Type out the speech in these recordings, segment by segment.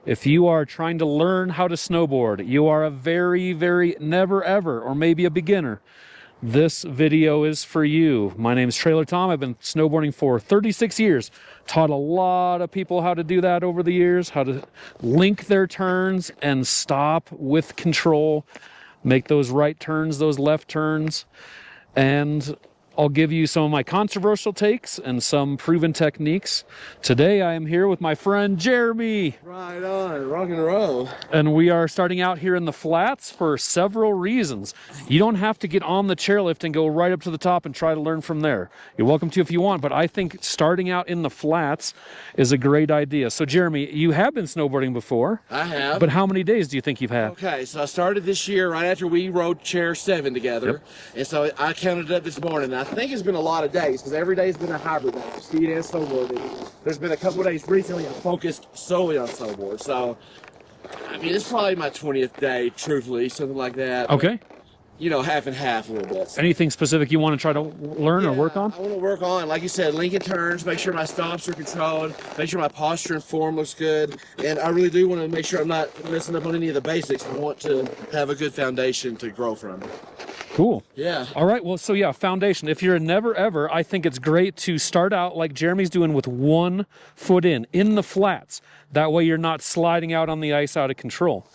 If you are trying to learn how to snowboard, you are a very, very never ever, or maybe a beginner, this video is for you. My name is Trailer Tom. I've been snowboarding for 36 years. Taught a lot of people how to do that over the years, how to link their turns and stop with control, make those right turns, those left turns. And I'll give you some of my controversial takes and some proven techniques. Today I am here with my friend Jeremy. Right on, rock and roll. And we are starting out here in the flats for several reasons. You don't have to get on the chairlift and go right up to the top and try to learn from there. You're welcome to if you want, but I think starting out in the flats is a great idea. So Jeremy, you have been snowboarding before. I have. But how many days do you think you've had? Okay, so I started this year right after we rode Chair 7 together. Yep. And so I counted it up this morning. I think it's been a lot of days because every day has been a hybrid day, skiing and snowboarding. There's been a couple of days recently I focused solely on snowboard. So, I mean, it's probably my 20th day, truthfully, something like that. Okay. But, you know, half and half a little bit. Anything specific you want to try to learn or work on? I want to work on, like you said, linking turns, make sure my stops are controlled, make sure my posture and form looks good. And I really do want to make sure I'm not messing up on any of the basics. I want to have a good foundation to grow from. Cool. Yeah. All right. Well, so yeah, foundation. If you're a never ever, I think it's great to start out like Jeremy's doing with 1 foot in the flats. That way you're not sliding out on the ice out of control.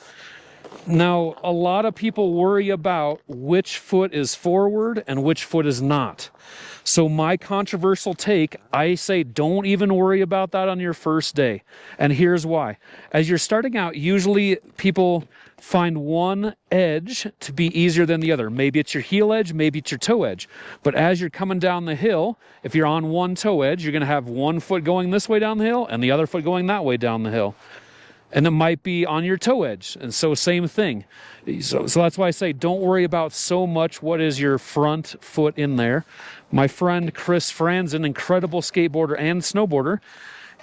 Now, a lot of people worry about which foot is forward and which foot is not. So my controversial take, I say don't even worry about that on your first day. And here's why. As you're starting out, usually people find one edge to be easier than the other. Maybe it's your heel edge, maybe it's your toe edge. But as you're coming down the hill, if you're on one toe edge, you're going to have one foot going this way down the hill and the other foot going that way down the hill. And it might be on your toe edge. And so same thing. So that's why I say don't worry about so much what is your front foot in there. My friend Chris Franzen, incredible skateboarder and snowboarder,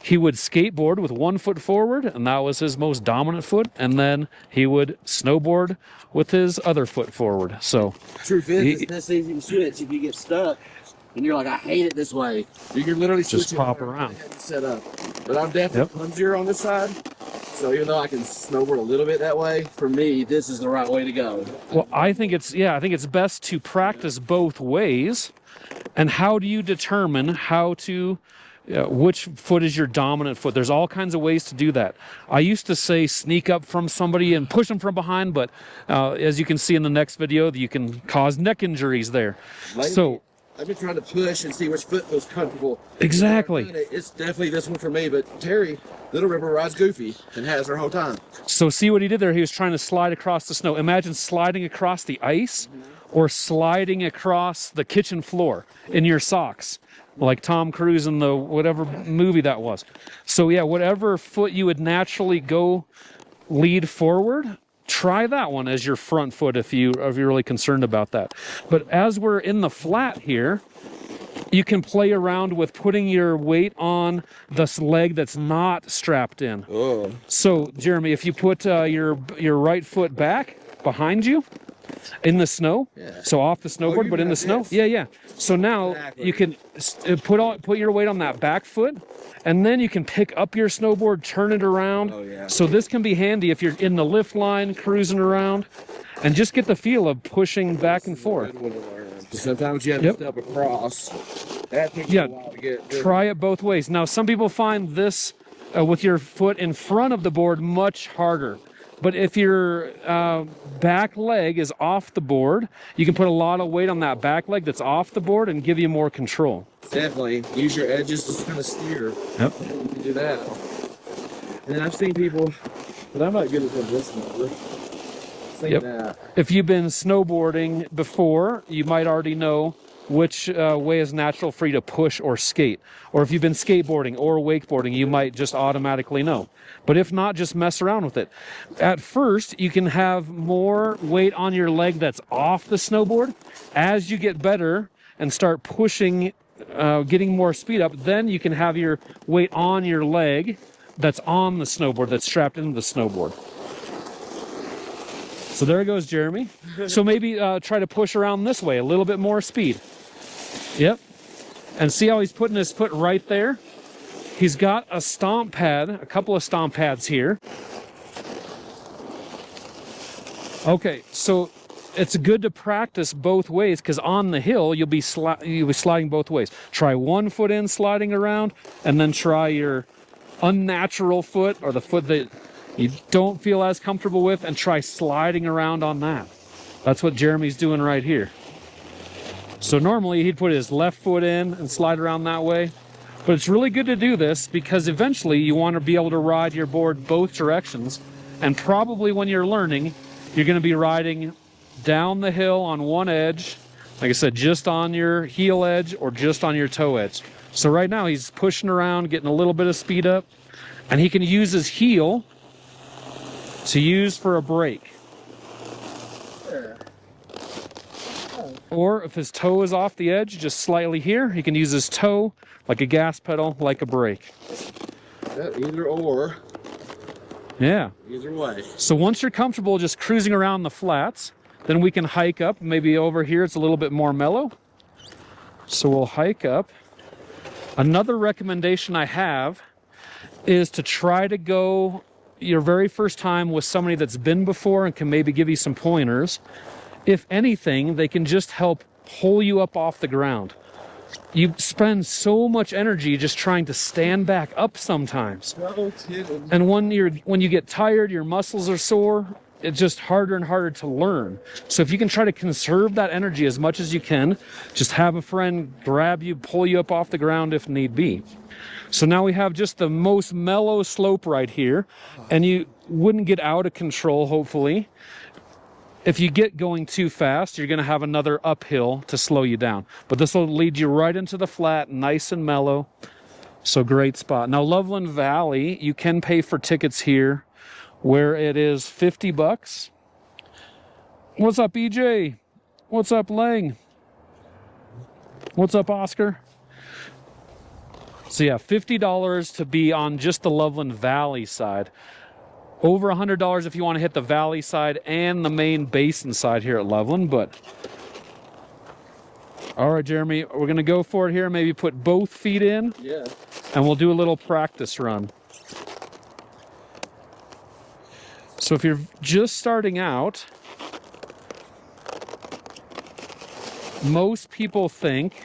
he would skateboard with 1 foot forward, and that was his most dominant foot. And then he would snowboard with his other foot forward. So Truth is, it's this easy to switch if you get stuck. And you're like, I hate it this way. You can literally switch just pop around. Set up. But I'm definitely clumsier on this side. So even though I can snowboard a little bit that way, for me, this is the right way to go. Well, I think it's best to practice both ways. And how do you determine how to, which foot is your dominant foot? There's all kinds of ways to do that. I used to say sneak up from somebody and push them from behind, but as you can see in the next video, you can cause neck injuries there. So I've been trying to push and see which foot feels comfortable. Exactly. It's definitely this one for me, but Terry, Little River, rides goofy and has her whole time. So see what he did there? He was trying to slide across the snow. Imagine sliding across the ice or sliding across the kitchen floor in your socks, like Tom Cruise in the whatever movie that was. So yeah, whatever foot you would naturally go lead forward, try that one as your front foot if you're really concerned about that. But as we're in the flat here, you can play around with putting your weight on this leg that's not strapped in. Oh. So Jeremy, if you put your right foot back behind you in the snow, so off the snowboard, but in the snow, yeah. So now you can put your weight on that back foot, and then you can pick up your snowboard, turn it around. So this can be handy if you're in the lift line, cruising around, and just get the feel of pushing back and forth. Sometimes you have to step across. That takes a while to get good. Try it both ways. Now, some people find this with your foot in front of the board much harder. But if your back leg is off the board, you can put a lot of weight on that back leg that's off the board and give you more control. Definitely. Use your edges to kind of steer. Yep. You can do that. And I've seen people, but I'm not good at this number. That. If you've been snowboarding before, you might already know which way is natural for you to push or skate. Or if you've been skateboarding or wakeboarding, you might just automatically know. But if not, just mess around with it. At first, you can have more weight on your leg that's off the snowboard. As you get better and start pushing, getting more speed up, then you can have your weight on your leg that's on the snowboard, that's strapped into the snowboard. So there goes Jeremy. So maybe try to push around this way, a little bit more speed. Yep. And see how he's putting his foot right there? He's got a stomp pad, a couple of stomp pads here. Okay, so it's good to practice both ways, because on the hill you'll be sliding both ways. Try one foot in sliding around, and then try your unnatural foot, or the foot that you don't feel as comfortable with, and try sliding around on that. That's what Jeremy's doing right here. So normally he'd put his left foot in and slide around that way, but it's really good to do this because eventually you want to be able to ride your board both directions. And probably when you're learning, you're going to be riding down the hill on one edge, like I said, just on your heel edge or just on your toe edge. So right now he's pushing around, getting a little bit of speed up, and he can use his heel to use for a brake. Or if his toe is off the edge, just slightly here, he can use his toe like a gas pedal, like a brake. Yeah, either or. Yeah. Either way. So once you're comfortable just cruising around the flats, then we can hike up. Maybe over here it's a little bit more mellow. So we'll hike up. Another recommendation I have is to try to go your very first time with somebody that's been before and can maybe give you some pointers. If anything, they can just help pull you up off the ground. You spend so much energy just trying to stand back up sometimes. And when you get tired, your muscles are sore, it's just harder and harder to learn. So if you can try to conserve that energy as much as you can, just have a friend grab you, pull you up off the ground if need be. So now we have just the most mellow slope right here, and you wouldn't get out of control, hopefully. If you get going too fast, you're going to have another uphill to slow you down. But this will lead you right into the flat, nice and mellow. So great spot. Now, Loveland Valley, you can pay for tickets here, where it is $50. What's up, EJ? What's up, Lang? What's up, Oscar? So yeah, $50 to be on just the Loveland Valley side. Over $100 if you want to hit the valley side and the main basin side here at Loveland. But all right, Jeremy, we're going to go for it here. Maybe put both feet in. Yeah. And we'll do a little practice run. So if you're just starting out, most people think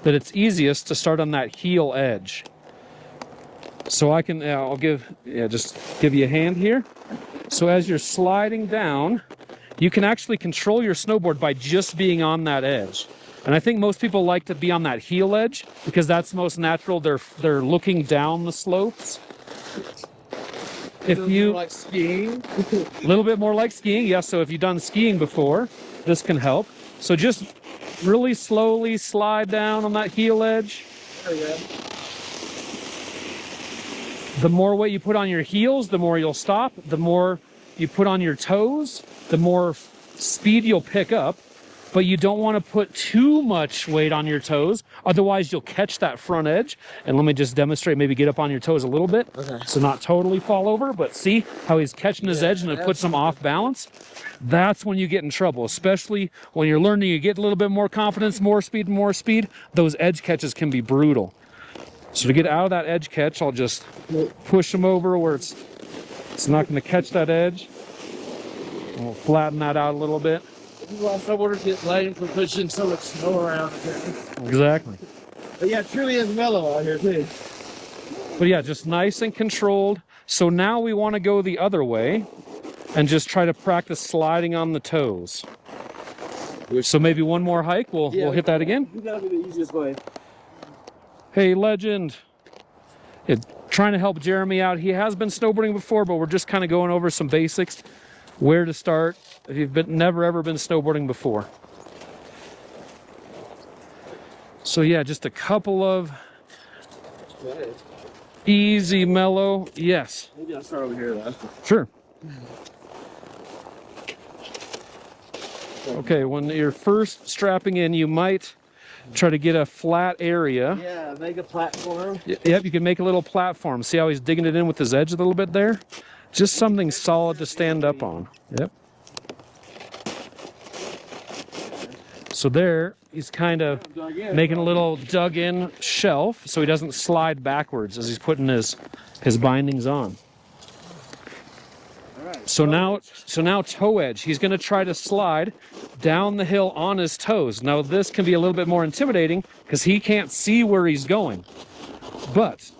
that it's easiest to start on that heel edge. So I'll just give you a hand here. So as you're sliding down, you can actually control your snowboard by just being on that edge. And I think most people like to be on that heel edge because that's most natural. They're looking down the slopes. If you like skiing, a little bit more like skiing, yes. So if you've done skiing before, this can help. So just really slowly slide down on that heel edge. there you go. The more weight you put on your heels, the more you'll stop. The more you put on your toes, the more speed you'll pick up. But you don't want to put too much weight on your toes, otherwise you'll catch that front edge. And let me just demonstrate, maybe get up on your toes a little bit. Okay. So not totally fall over, but see how he's catching his edge and it puts him off balance? That's when you get in trouble, especially when you're learning, you get a little bit more confidence, more speed. Those edge catches can be brutal. So to get out of that edge catch, I'll just push him over where it's not going to catch that edge. We'll flatten that out a little bit. This is why snowboarders get blamed for pushing so much snow around. Exactly. But yeah, it truly is mellow out here too. But yeah, just nice and controlled. So now we want to go the other way and just try to practice sliding on the toes. So maybe one more hike, we'll hit that again. That'll be the easiest way. Hey, Legend. Trying to help Jeremy out. He has been snowboarding before, but we're just kind of going over some basics. Where to start if you've never ever been snowboarding before. So yeah, just a couple of easy, mellow. Yes. Maybe I'll start over here though. Sure. Okay, when you're first strapping in, you might try to get a flat area. Yeah, make a platform. Yep, you can make a little platform. See how he's digging it in with his edge a little bit there? Just something solid to stand up on. Yep. So there, he's kind of making a little dug-in shelf so he doesn't slide backwards as he's putting his bindings on. right. So now toe edge. He's going to try to slide down the hill on his toes. Now this can be a little bit more intimidating because he can't see where he's going. But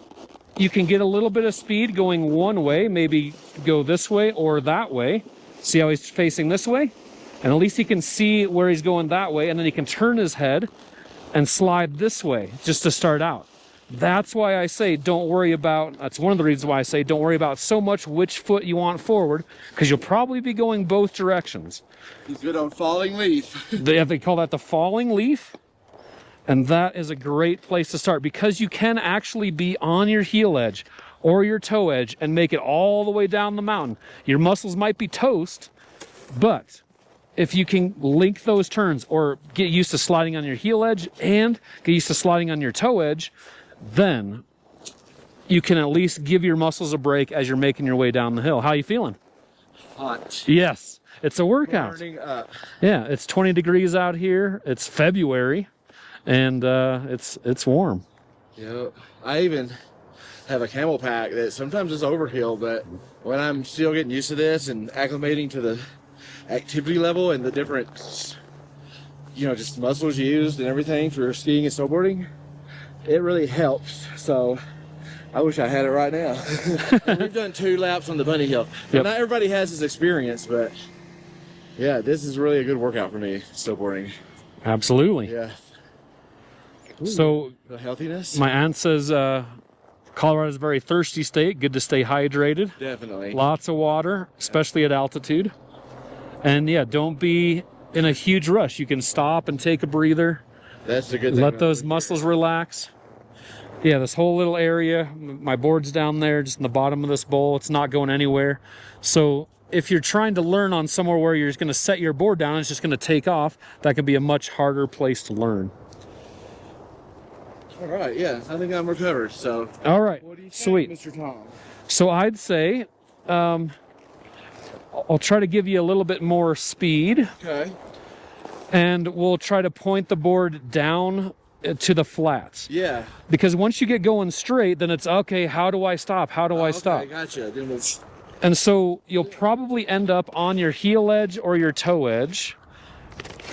you can get a little bit of speed going one way, maybe go this way or that way. See how he's facing this way? And at least he can see where he's going that way, and then he can turn his head and slide this way just to start out. That's why I say don't worry about, that's one of the reasons why I say don't worry about so much which foot you want forward, because you'll probably be going both directions. He's good on falling leaf. They call that the falling leaf. And that is a great place to start because you can actually be on your heel edge or your toe edge and make it all the way down the mountain. Your muscles might be toast, but if you can link those turns or get used to sliding on your heel edge and get used to sliding on your toe edge, then you can at least give your muscles a break as you're making your way down the hill. How you feeling? Hot. Yes, it's a workout. Burning up. Yeah, it's 20 degrees out here. It's February. And it's warm. Yep. I even have a camel pack that sometimes is overkill, but when I'm still getting used to this and acclimating to the activity level and the different, just muscles used and everything for skiing and snowboarding, it really helps. So I wish I had it right now. We've done 2 laps on the bunny hill. Yep. Not everybody has this experience, but yeah, this is really a good workout for me, snowboarding. Absolutely. Yeah. Ooh, so the healthiness. My aunt says Colorado is a very thirsty state. Good to stay hydrated. Definitely. Lots of water, especially at altitude. And yeah, don't be in a huge rush. You can stop and take a breather. That's a good thing. Let those muscles relax. Yeah, this whole little area, my board's down there just in the bottom of this bowl. It's not going anywhere. So if you're trying to learn on somewhere where you're just going to set your board down and it's just going to take off, that could be a much harder place to learn. All right, yeah, I think I'm recovered. So, all right, what do you think, sweet, Mr. Tom? So I'd say I'll try to give you a little bit more speed. Okay. And we'll try to point the board down to the flats. Yeah. Because once you get going straight, then it's okay. How do I stop? How do I stop? Okay, gotcha. Then we'll... And so you'll probably end up on your heel edge or your toe edge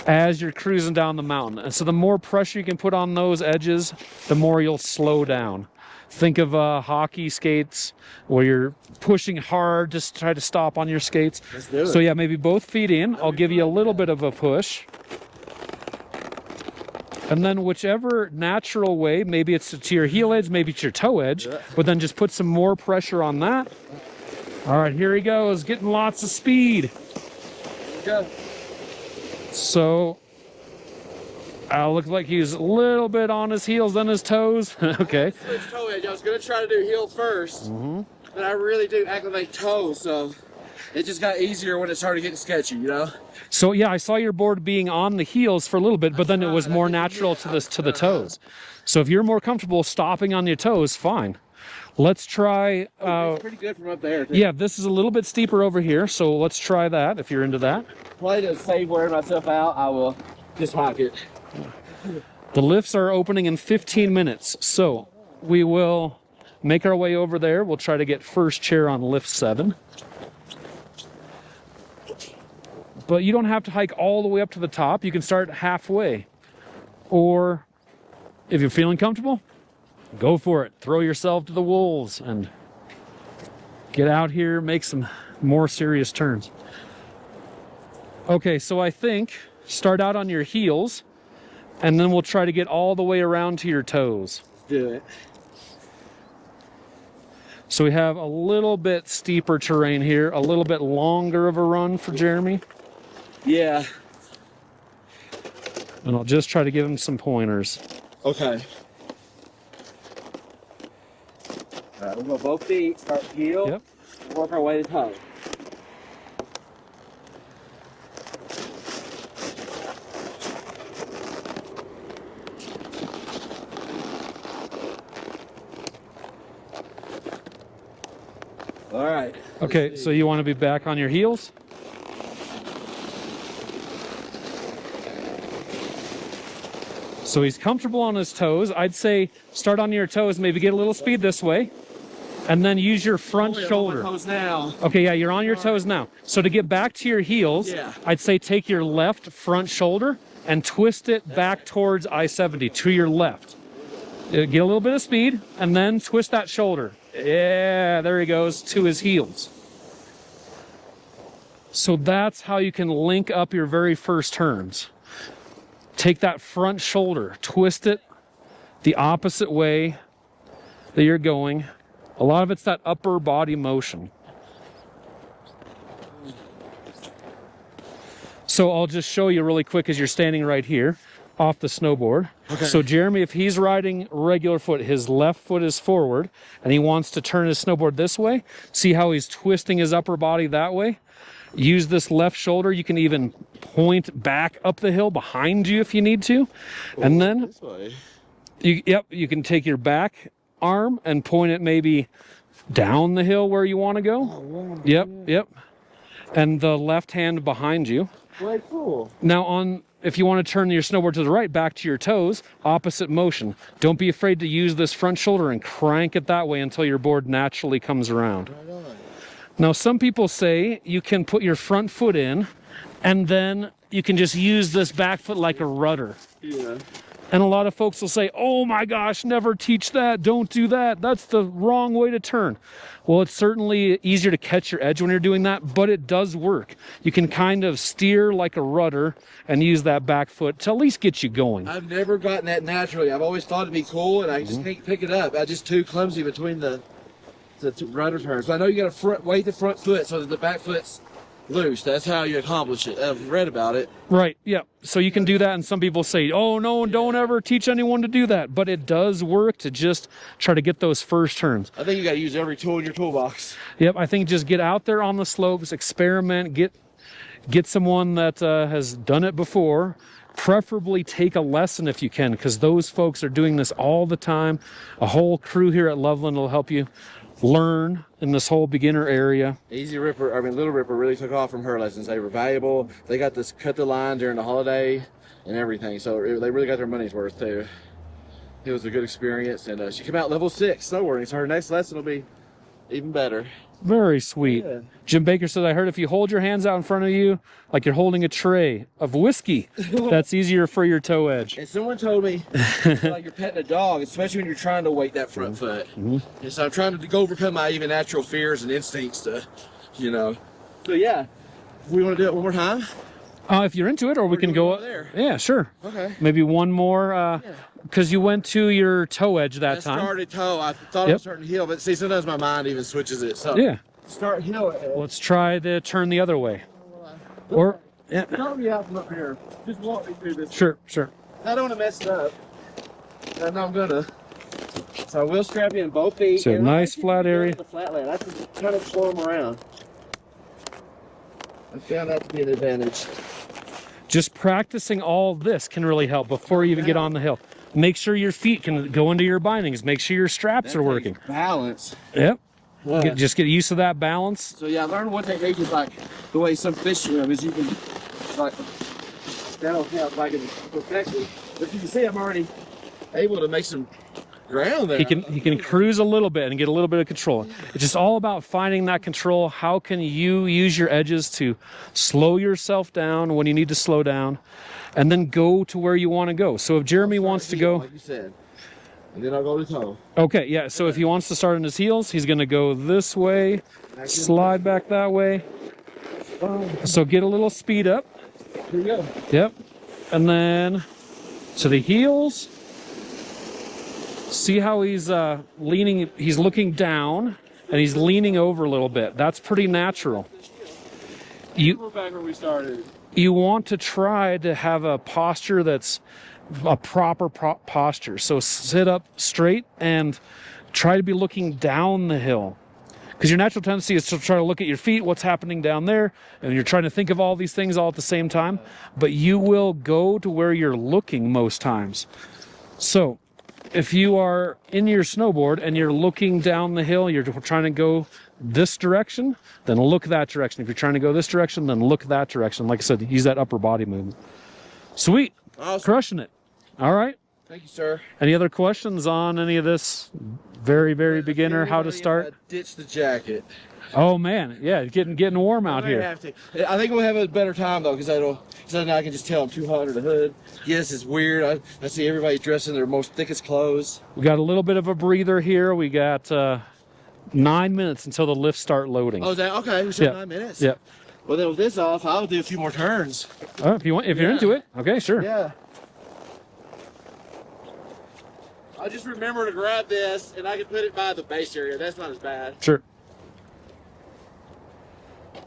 as you're cruising down the mountain. And so the more pressure you can put on those edges, the more you'll slow down. Think of hockey skates where you're pushing hard to try to stop on your skates. Let's do it. So yeah, maybe both feet in. I'll give you a little bit of a push. And then whichever natural way, maybe it's to your heel edge, maybe it's your toe edge, but then just put some more pressure on that. All right, here he goes, getting lots of speed. Go. So, looks like he's a little bit on his heels than his toes. Okay. Switch toe edge. I was going to try to do heel first, but I really do acclimate toes, so it just got easier when it started getting sketchy, So yeah, I saw your board being on the heels for a little bit, but then it was more natural to the toes. So if you're more comfortable stopping on your toes, fine. Let's try. It's pretty good from up there. Too. Yeah, this is a little bit steeper over here, so let's try that if you're into that. Play to save wearing myself out, I will just hike it. The lifts are opening in 15 minutes, so we will make our way over there. We'll try to get first chair on lift 7. But you don't have to hike all the way up to the top. You can start halfway. Or if you're feeling comfortable, go for it. Throw yourself to the wolves and get out here, make some more serious turns. Okay, so I think start out on your heels, and then we'll try to get all the way around to your toes. Do it. So we have a little bit steeper terrain here, a little bit longer of a run for Jeremy. Yeah. And I'll just try to give him some pointers. Okay. All right, we'll go both feet, start heel, Yep. work our way to toe. All right. Okay, so you want to be back on your heels? So he's comfortable on his toes. I'd say start on your toes, maybe get a little speed this way. and then use your front I'm on shoulder. my toes now. Okay, yeah, you're on your toes now. So to get back to your heels, Yeah. I'd say take your left front shoulder and twist it back towards I-70 to your left. Get a little bit of speed and then twist that shoulder. Yeah, there he goes to his heels. So that's how you can link up your very first turns. Take that front shoulder, twist it the opposite way that you're going. A lot of it's that upper body motion. So I'll just show you really quick as you're standing right here off the snowboard. Okay. So Jeremy, if he's riding regular foot, his left foot is forward and he wants to turn his snowboard this way. See how he's twisting his upper body that way? Use this left shoulder. You can even point back up the hill behind you if you need to. And then This way. you can take your back arm and point it maybe down the hill where you want to go. Oh, Yep. And the left hand behind you. Way cool. Now if you want to turn your snowboard to the right, back to your toes, opposite motion. Don't be afraid to use this front shoulder and crank it that way until your board naturally comes around. Right on. Now, some people say you can put your front foot in and then you can just use this back foot like a rudder. Yeah. And a lot of folks will say, oh my gosh, never teach that. Don't do that. That's the wrong way to turn. Well, it's certainly easier to catch your edge when you're doing that, but it does work. You can kind of steer like a rudder and use that back foot to at least get you going. I've never gotten that naturally. I've always thought it'd be cool, and I just can't pick it up. I'm just too clumsy between the rudder turns. But I know you got to weight the front foot so that the back foot's loose. That's how you accomplish it. I've read about it. Right, yeah. So you can do that, and some people say, oh no, don't ever teach anyone to do that. But it does work to just try to get those first turns. I think you got to use every tool in your toolbox. Yep, I think just get out there on the slopes, experiment, get someone that has done it before. Preferably take a lesson if you can, because those folks are doing this all the time. A whole crew here at Loveland will help you learn in this whole beginner area. Little Ripper really took off from her lessons. They were valuable. They got this cut the line during the holiday and everything, so they really got their money's worth too. It was a good experience, and she came out level 6 snowboarding, so her next lesson will be even better. Very sweet. Yeah. Jim Baker said, I heard if you hold your hands out in front of you like you're holding a tray of whiskey, that's easier for your toe edge. And someone told me, like you're petting a dog, especially when you're trying to weight that front foot. And so I'm trying to overcome my even natural fears and instincts to, So yeah, we want to do it one more time. If you're into it, or we can go over there. Yeah, sure. Okay. Maybe one more, because you went to your toe edge that time. Started toe. I thought I was starting to heel, but see, sometimes my mind even switches it. So Yeah. start heel. Let's try to turn the other way. Or, yeah. Help me out from up here. Just walk me through this. Sure. I don't want to mess it up. And I'm gonna. So I will strap in both feet. So and nice I can flat do it area. with the flat land. I can kind of slow them around. I found that to be an advantage. Just practicing all this can really help before you even get on the hill. Make sure your feet can go into your bindings. Make sure your straps are working. Balance. Yep. Yeah. Just get used to that balance. So yeah, I learned one technique is like the way some fish swim is you can like that'll help like in perfection. But you can see I'm already able to make some ground there. He can cruise a little bit and get a little bit of control. It's just all about finding that control. How can you use your edges to slow yourself down when you need to slow down, and then go to where you want to go. So if Jeremy wants to go, like you said, and then I'll go to toe. okay, yeah. So if he wants to start on his heels, he's going to go this way, slide back that way. So get a little speed up. Here we go. Yep. And then to the heels. See how he's leaning, he's looking down and he's leaning over a little bit. That's pretty natural. We're back where we started. You want to try to have a posture that's a proper posture. So sit up straight and try to be looking down the hill. Because your natural tendency is to try to look at your feet, what's happening down there, and you're trying to think of all these things all at the same time. But you will go to where you're looking most times. So if you are in your snowboard and you're looking down the hill, you're trying to go this direction, then look that direction. If you're trying to go this direction, then look that direction. Like I said, use that upper body movement. Sweet. Awesome. Crushing it. All right. Thank you, sir. Any other questions on any of this? Very beginner, how to start? Ditch the jacket. Oh man, yeah, getting warm out here. Have to. I think we'll have a better time though, because now I can just tell I'm too hot under the hood. Yes, it's weird. I see everybody dressed in their most thickest clothes. We got a little bit of a breather here. We got 9 minutes until the lifts start loading. Oh, is that okay? We said 9 minutes. Yep. Well, then with this off, I'll do a few more turns. Oh, if you're into it, okay, sure. Yeah. I'll just remember to grab this, and I can put it by the base area. That's not as bad. Sure.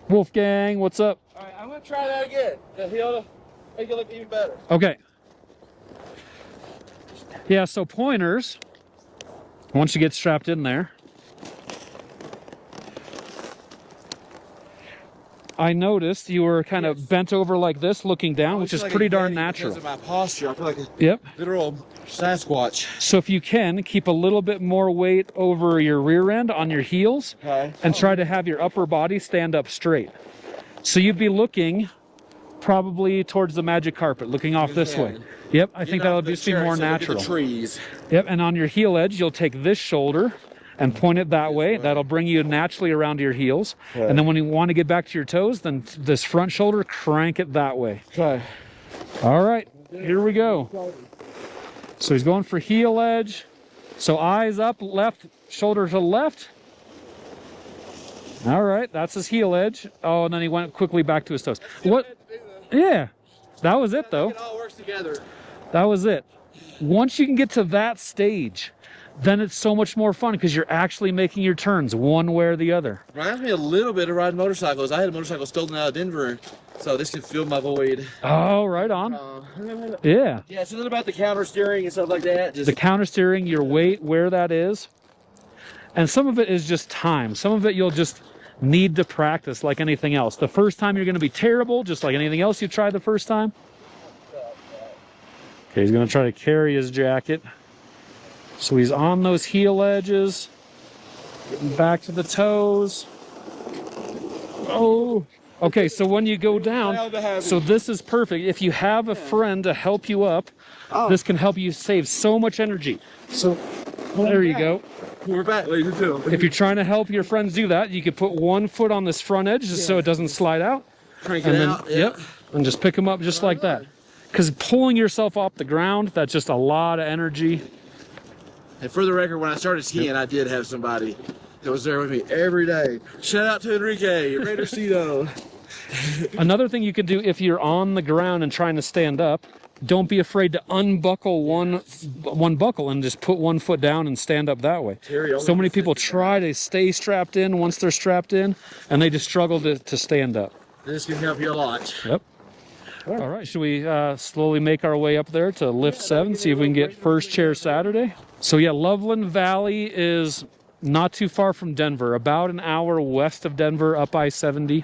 Wolfgang, what's up? All right, I'm gonna try that again. He'll make it look even better. Okay. Yeah, so pointers, once you get strapped in there, I noticed you were kind of bent over like this, looking down, which is like pretty darn natural. Because of my posture, I feel like a Yep. literal Sasquatch. So if you can, keep a little bit more weight over your rear end on your heels, Okay. and try to have your upper body stand up straight. So you'd be looking probably towards the magic carpet, looking off this way. Yep, I think that'll just be more natural. The trees. Yep, and on your heel edge, you'll take this shoulder and point it that way. That'll bring you naturally around your heels. Okay. And then when you want to get back to your toes, then this front shoulder, crank it that way. Okay. All right, here we go. So he's going for heel edge. So eyes up, left, shoulder to the left. All right, that's his heel edge. Oh, and then he went quickly back to his toes. What? Yeah, that was it though. It all works together. That was it. Once you can get to that stage, then it's so much more fun because you're actually making your turns one way or the other. Reminds me a little bit of riding motorcycles. I had a motorcycle stolen out of Denver, so this can fill my void. Oh, right on. Yeah. Yeah, it's a little about the counter steering and stuff like that. Just The counter steering, your weight, where that is. And some of it is just time. Some of it you'll just need to practice like anything else. The first time you're going to be terrible, just like anything else you tried the first time. Okay, he's going to try to carry his jacket. So he's on those heel edges, getting back to the toes. Oh, okay, so when you go down, so this is perfect. If you have a friend to help you up, this can help you save so much energy. So there you go. We're back, ladies and gentlemen. If you're trying to help your friends do that, you could put one foot on this front edge just so it doesn't slide out. Crank And it then, out. yep, and just pick them up just like that. Because pulling yourself off the ground, that's just a lot of energy. And for the record, when I started skiing, I did have somebody that was there with me every day. Shout out to Enrique, Raidercito. Another thing you could do if you're on the ground and trying to stand up, don't be afraid to unbuckle one buckle and just put one foot down and stand up that way. So many people try to stay strapped in once they're strapped in, and they just struggle to stand up. This can help you a lot. Yep. All right, should we slowly make our way up there to lift 7, see if we can get first chair Saturday? So yeah, Loveland Valley is not too far from Denver, about an hour west of Denver, up I-70.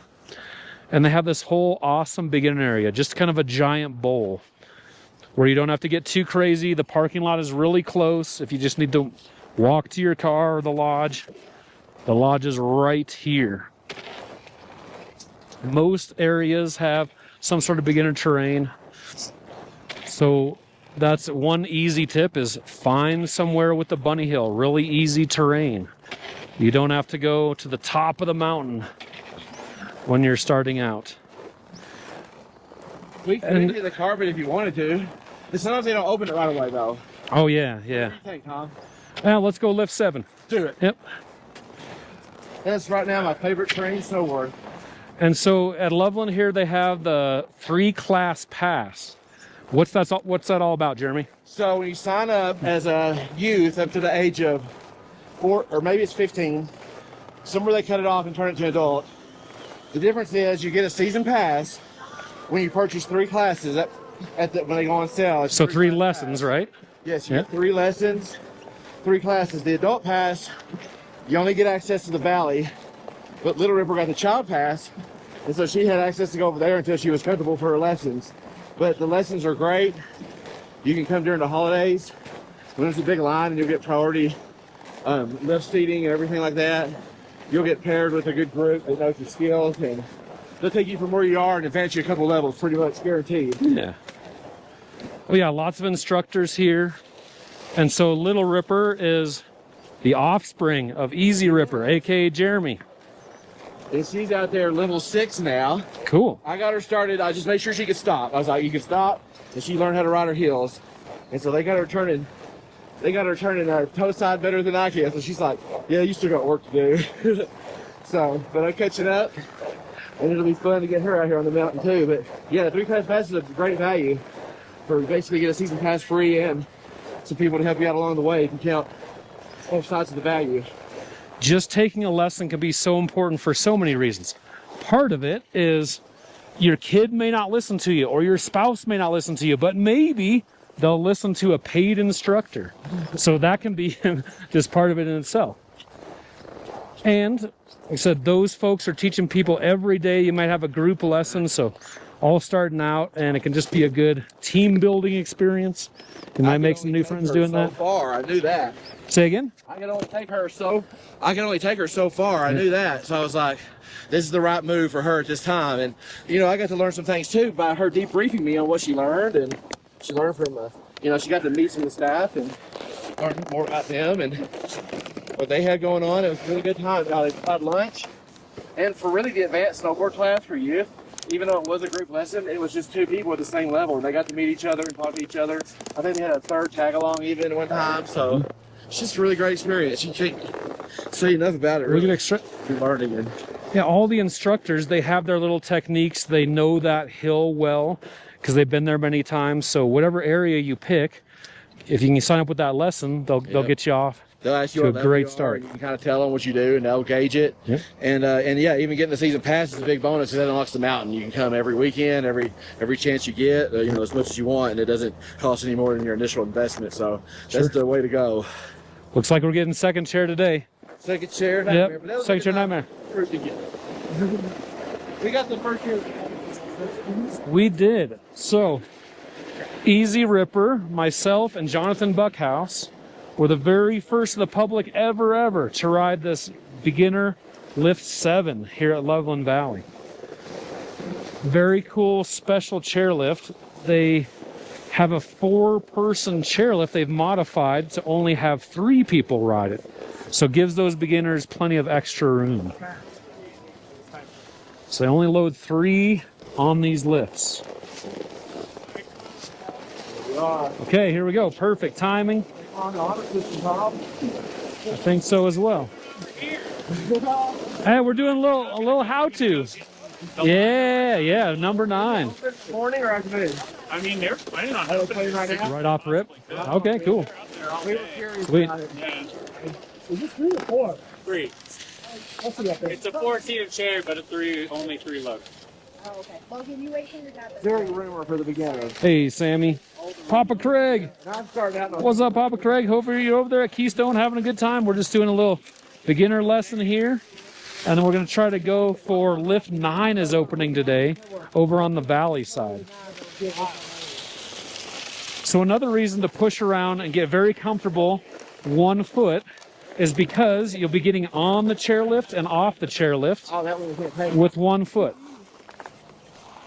And they have this whole awesome beginner area, just kind of a giant bowl where you don't have to get too crazy. The parking lot is really close. If you just need to walk to your car or the lodge is right here. Most areas have some sort of beginner terrain. So that's one easy tip, is find somewhere with the bunny hill, really easy terrain. You don't have to go to the top of the mountain when you're starting out. We can do the carpet if you wanted to. Sometimes they don't open it right away though. Oh yeah. What do you think, Tom? Now let's go lift 7. Do it. Yep. That's right now my favorite terrain, Snowboard. And so at Loveland here, they have the 3-class pass. What's that all about, Jeremy? So when you sign up as a youth up to the age of 4, or maybe it's 15, somewhere they cut it off and turn it to adult. The difference is you get a season pass when you purchase 3 classes when they go on sale. So 3 lessons, right? Yes, you get 3 lessons, 3 classes. The adult pass, you only get access to the valley, but Little Ripper got the child pass, and so she had access to go over there until she was comfortable for her lessons. But the lessons are great. You can come during the holidays when there's a big line, and you'll get priority lift seating and everything like that. You'll get paired with a good group that knows your skills, and they'll take you from where you are and advance you a couple levels, pretty much guaranteed. Yeah. Well, yeah, lots of instructors here. And so Little Ripper is the offspring of Easy Ripper, aka Jeremy. And she's out there level 6 now. Cool. I got her started. I just made sure she could stop. I was like, you can stop. And she learned how to ride her heels. And so they got her turning her toe side better than I can. So she's like, yeah, you still got work to do. So, but I'm catching up. And it'll be fun to get her out here on the mountain too. But yeah, the 3 pass pass is a great value for basically get a season pass free and some people to help you out along the way if you count both sides of the value. Just taking a lesson can be so important for so many reasons. Part of it is your kid may not listen to you or your spouse may not listen to you, but maybe they'll listen to a paid instructor. So that can be just part of it in itself. And like I said, those folks are teaching people every day. You might have a group lesson, so all starting out, and it can just be a good team building experience. You might make some new friends doing that. So far, I knew that. Say again? I can only take her so far. I knew that. So I was like, this is the right move for her at this time. And, you know, I got to learn some things too by her debriefing me on what she learned. And she learned from, you know, she got to meet some of the staff and learn more about them and what they had going on. It was a really good time. They had lunch. And for really the advanced snowboard class for youth, even though it was a group lesson, it was just 2 people at the same level. And they got to meet each other and talk to each other. I think they had a 3rd tag along even one time. So it's just a really great experience. You can't say enough about it. Really Really. good You're learning it. Yeah, all the instructors, they have their little techniques. They know that hill well because they've been there many times. So whatever area you pick, if you can sign up with that lesson, they'll get you off. They'll ask you to what a level great you are, start. and you can kind of tell them what you do, and they'll gauge it. Yep. And yeah, even getting the season pass is a big bonus because that unlocks the mountain. You can come every weekend, every chance you get, you know, as much as you want, and it doesn't cost any more than your initial investment. So that's the way to go. Looks like we're getting second chair today. Second chair nightmare. Yep, But that was a second good chair time. nightmare. First again. We got the first year. We did. So, Easy Ripper, myself, and Jonathan Buckhouse were the very first of the public ever to ride this beginner Lift 7 here at Loveland Valley. Very cool special chairlift. They have a 4-person chairlift they've modified to only have 3 people ride it. So it gives those beginners plenty of extra room. So they only load 3 on these lifts. Okay, here we go. Perfect timing. I think so as well. Hey, we're doing a little how-to. Yeah, number 9. Morning or afternoon? I mean, they're planning on Playing right now. Right off rip. Okay, cool. We were curious Sweet. about it. Yeah, Is this 3 or 4? 3. Let's see up there. It's a 4-seater chair, but only 3 loads. Oh, okay. Logan, you wait till you're down there. Zero rumor for the beginners. Hey, Sammy. Papa Craig. And I'm starting out on What's up, Papa Craig? Hopefully you're over there at Keystone having a good time. We're just doing a little beginner lesson here. And then we're going to try to go for Lift 9 is opening today over on the valley side. So another reason to push around and get very comfortable 1 foot is because you'll be getting on the chairlift and off the chairlift Oh, that one we can't pay. with 1 foot.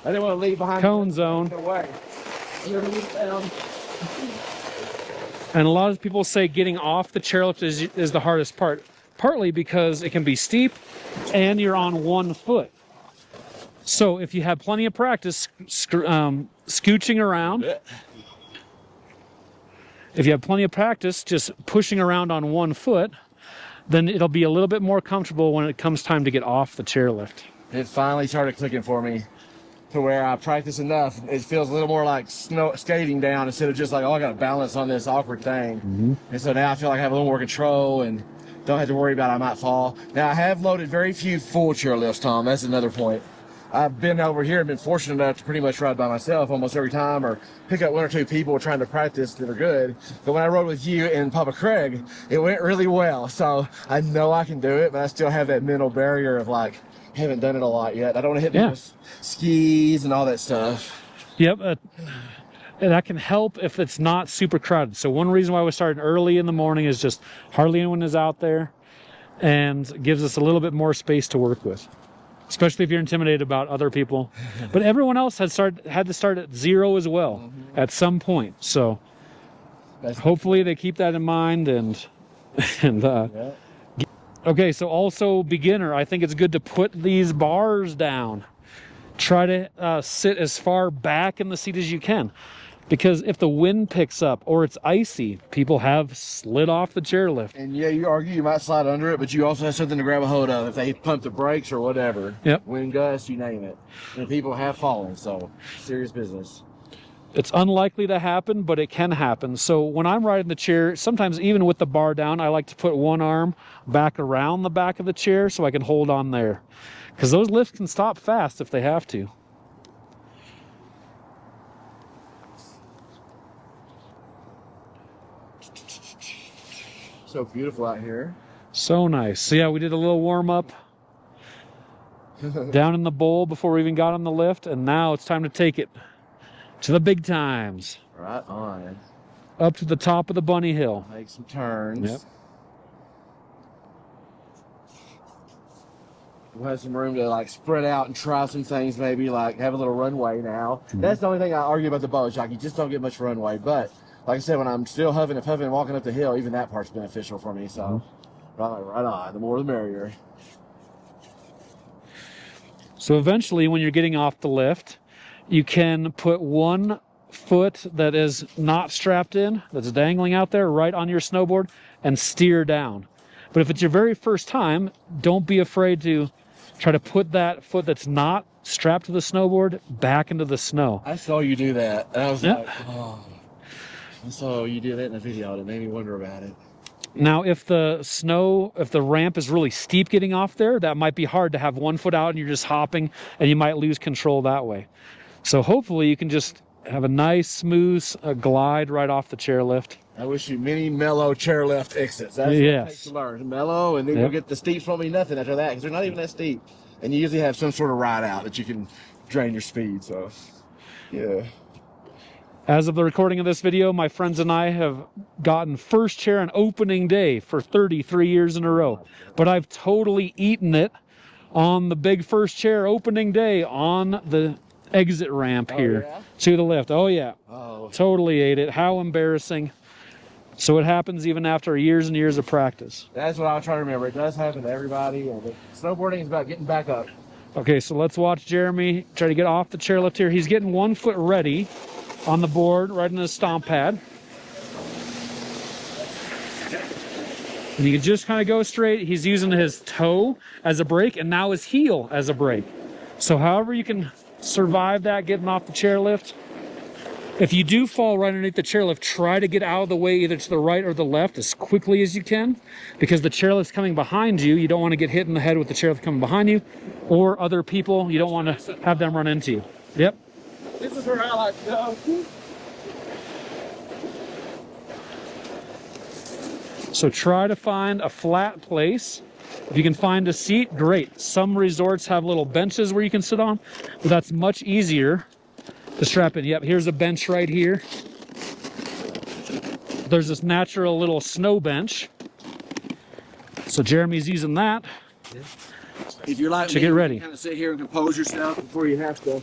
I didn't want to leave behind. Cone zone. No way. And a lot of people say getting off the chairlift is the hardest part, partly because it can be steep and you're on 1 foot. So if you have plenty of practice scooching around, if you have plenty of practice just pushing around on 1 foot, then it'll be a little bit more comfortable when it comes time to get off the chairlift. It finally started clicking for me to where I practice enough. It feels a little more like skating down instead of just like, oh, I got to balance on this awkward thing. And so now I feel like I have a little more control and don't have to worry about I might fall. Now I have loaded very few full chairlifts, Tom. That's another point. I've been over here and been fortunate enough to pretty much ride by myself almost every time or pick up 1 or 2 people trying to practice that are good. But when I rode with you and Papa Craig, it went really well. So I know I can do it, but I still have that mental barrier of like, haven't done it a lot yet. I don't want to hit those skis and all that stuff. Yep. And that can help if it's not super crowded. So one reason why we started early in the morning is just hardly anyone is out there and gives us a little bit more space to work with, especially if you're intimidated about other people. But everyone else had to start at 0 as well at some point. So hopefully they keep that in mind. And okay, so also beginner, I think it's good to put these bars down. Try to sit as far back in the seat as you can, because if the wind picks up or it's icy, people have slid off the chairlift. And yeah, you argue you might slide under it, but you also have something to grab a hold of if they pump the brakes or whatever. Yep. Wind gusts, you name it. And people have fallen, so serious business. It's unlikely to happen, but it can happen. So when I'm riding the chair, sometimes even with the bar down, I like to put one arm back around the back of the chair so I can hold on there. Because those lifts can stop fast if they have to. So beautiful out here. So nice. So yeah, we did a little warm up down in the bowl before we even got on the lift, and now it's time to take it to the big times. Right on. Up to the top of the bunny hill. Make some turns. Yep. We'll have some room to like spread out and try some things, maybe like have a little runway now. That's the only thing I argue about the boat. Like you just don't get much runway. But like I said, when I'm still huffing and puffing and walking up the hill, even that part's beneficial for me. So right on. The more the merrier. So eventually when you're getting off the lift, you can put one foot that is not strapped in, that's dangling out there, right on your snowboard and steer down. But if it's your very first time, don't be afraid to try to put that foot that's not strapped to the snowboard back into the snow. I saw you do that. And I was like, oh. I saw you do that in a video and it made me wonder about it. Now, if the ramp is really steep getting off there, that might be hard to have one foot out and you're just hopping and you might lose control that way. So hopefully you can just have a nice, smooth glide right off the chairlift. I wish you many mellow chairlift exits. That's what it takes to learn. Mellow, and then you'll get the steeps won't be nothing after that because they're not even that steep. And you usually have some sort of ride out that you can drain your speed. So, yeah. As of the recording of this video, my friends and I have gotten first chair on opening day for 33 years in a row. But I've totally eaten it on the big first chair opening day on the exit ramp here to the lift. Oh, yeah. Oh. Totally ate it. How embarrassing. So it happens even after years and years of practice. That's what I was trying to remember. It does happen to everybody. And snowboarding is about getting back up. Okay, so let's watch Jeremy try to get off the chairlift here. He's getting one foot ready on the board, right in his stomp pad. And you can just kind of go straight. He's using his toe as a brake and now his heel as a brake. So however you can survive that getting off the chairlift. If you do fall right underneath the chairlift, try to get out of the way either to the right or the left as quickly as you can, because the chairlift's coming behind you. You don't want to get hit in the head with the chairlift coming behind you, or other people. You don't want to have them run into you. Yep. This is where I like to go. So try to find a flat place. If you can find a seat, great. Some resorts have little benches where you can sit on, but that's much easier to strap in. Yep, here's a bench right here. There's this natural little snow bench. So Jeremy's using that if you're like to me, get ready. You kind of sit here and compose yourself before you have to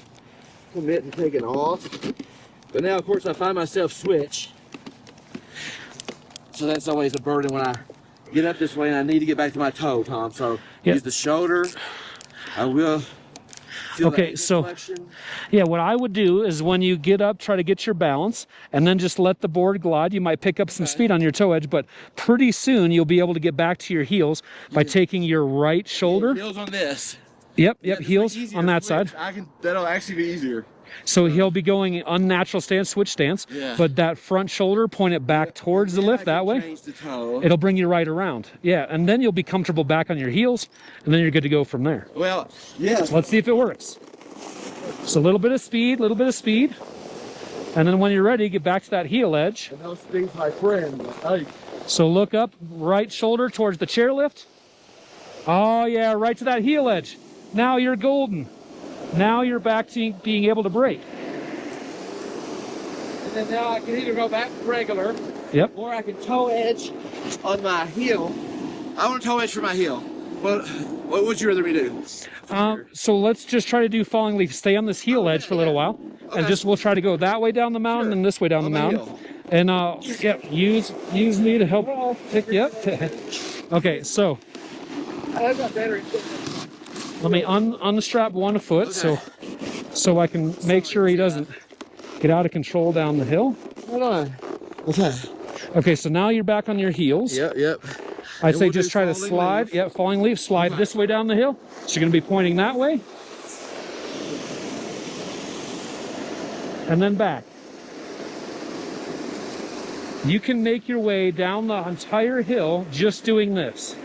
commit and take it off. But now, of course, I find myself switch. So that's always a burden when I get up this way and I need to get back to my toe, Tom. So use the shoulder. I will. Okay, so yeah, what I would do is when you get up, try to get your balance and then just let the board glide. You might pick up some speed on your toe edge, but pretty soon you'll be able to get back to your heels by taking your right shoulder. Heels on this. Yep, heels on that side. That'll actually be easier. So he'll be going unnatural stance, switch stance, but that front shoulder, point it back towards the lift that way. It'll bring you right around. Yeah, and then you'll be comfortable back on your heels, and then you're good to go from there. Well, yeah. Let's see if it works. So a little bit of speed, and then when you're ready, get back to that heel edge. And those speed's my friend. Hey. So look up, right shoulder towards the chairlift. Oh yeah, right to that heel edge. Now you're golden. Now you're back to being able to brake. And then now I can either go back regular, or I can toe edge on my heel. I want to toe edge for my heel. What would you rather me do? So let's just try to do falling leaf. Stay on this heel edge for a little while, and we'll try to go that way down the mountain and this way down the mountain. And yeah, use me to help pick you up. Okay, so I got battery. let me unstrap one foot so I can make sure he doesn't get out of control down the hill. Hold on. Okay. Okay, so now you're back on your heels. Yep. I'd say we'll just do try to falling slide. leaf. Yep, falling leaf. Slide this way down the hill. So you're going to be pointing that way. And then back. You can make your way down the entire hill just doing this.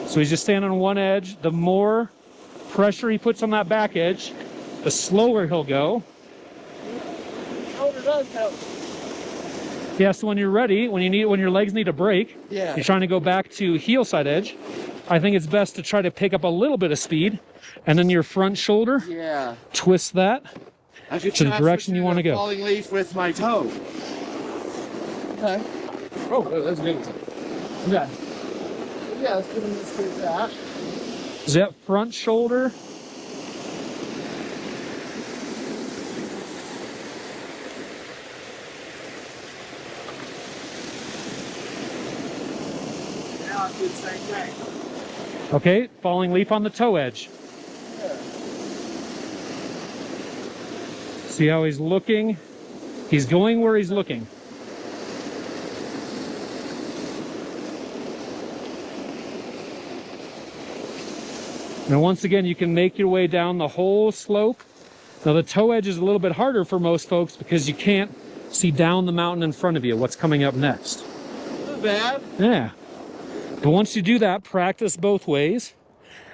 So he's just standing on one edge. The more pressure he puts on that back edge, the slower he'll go. Shoulder does help. Yeah, so when you're ready, when your legs need a break, Yeah. you're trying to go back to heel side edge, I think it's best to try to pick up a little bit of speed, and then your front shoulder, Yeah. twist that I could to the try direction you switching want to to go. falling leaf with my toe. Okay. Oh, that's good. Okay. Yeah, let's give him this good that. Is that front shoulder? Now I do the same thing. Okay, falling leaf on the toe edge. See how he's looking? He's going where he's looking. Now once again, you can make your way down the whole slope. Now the toe edge is a little bit harder for most folks because you can't see down the mountain in front of you, what's coming up next. Not bad. Yeah. But once you do that, practice both ways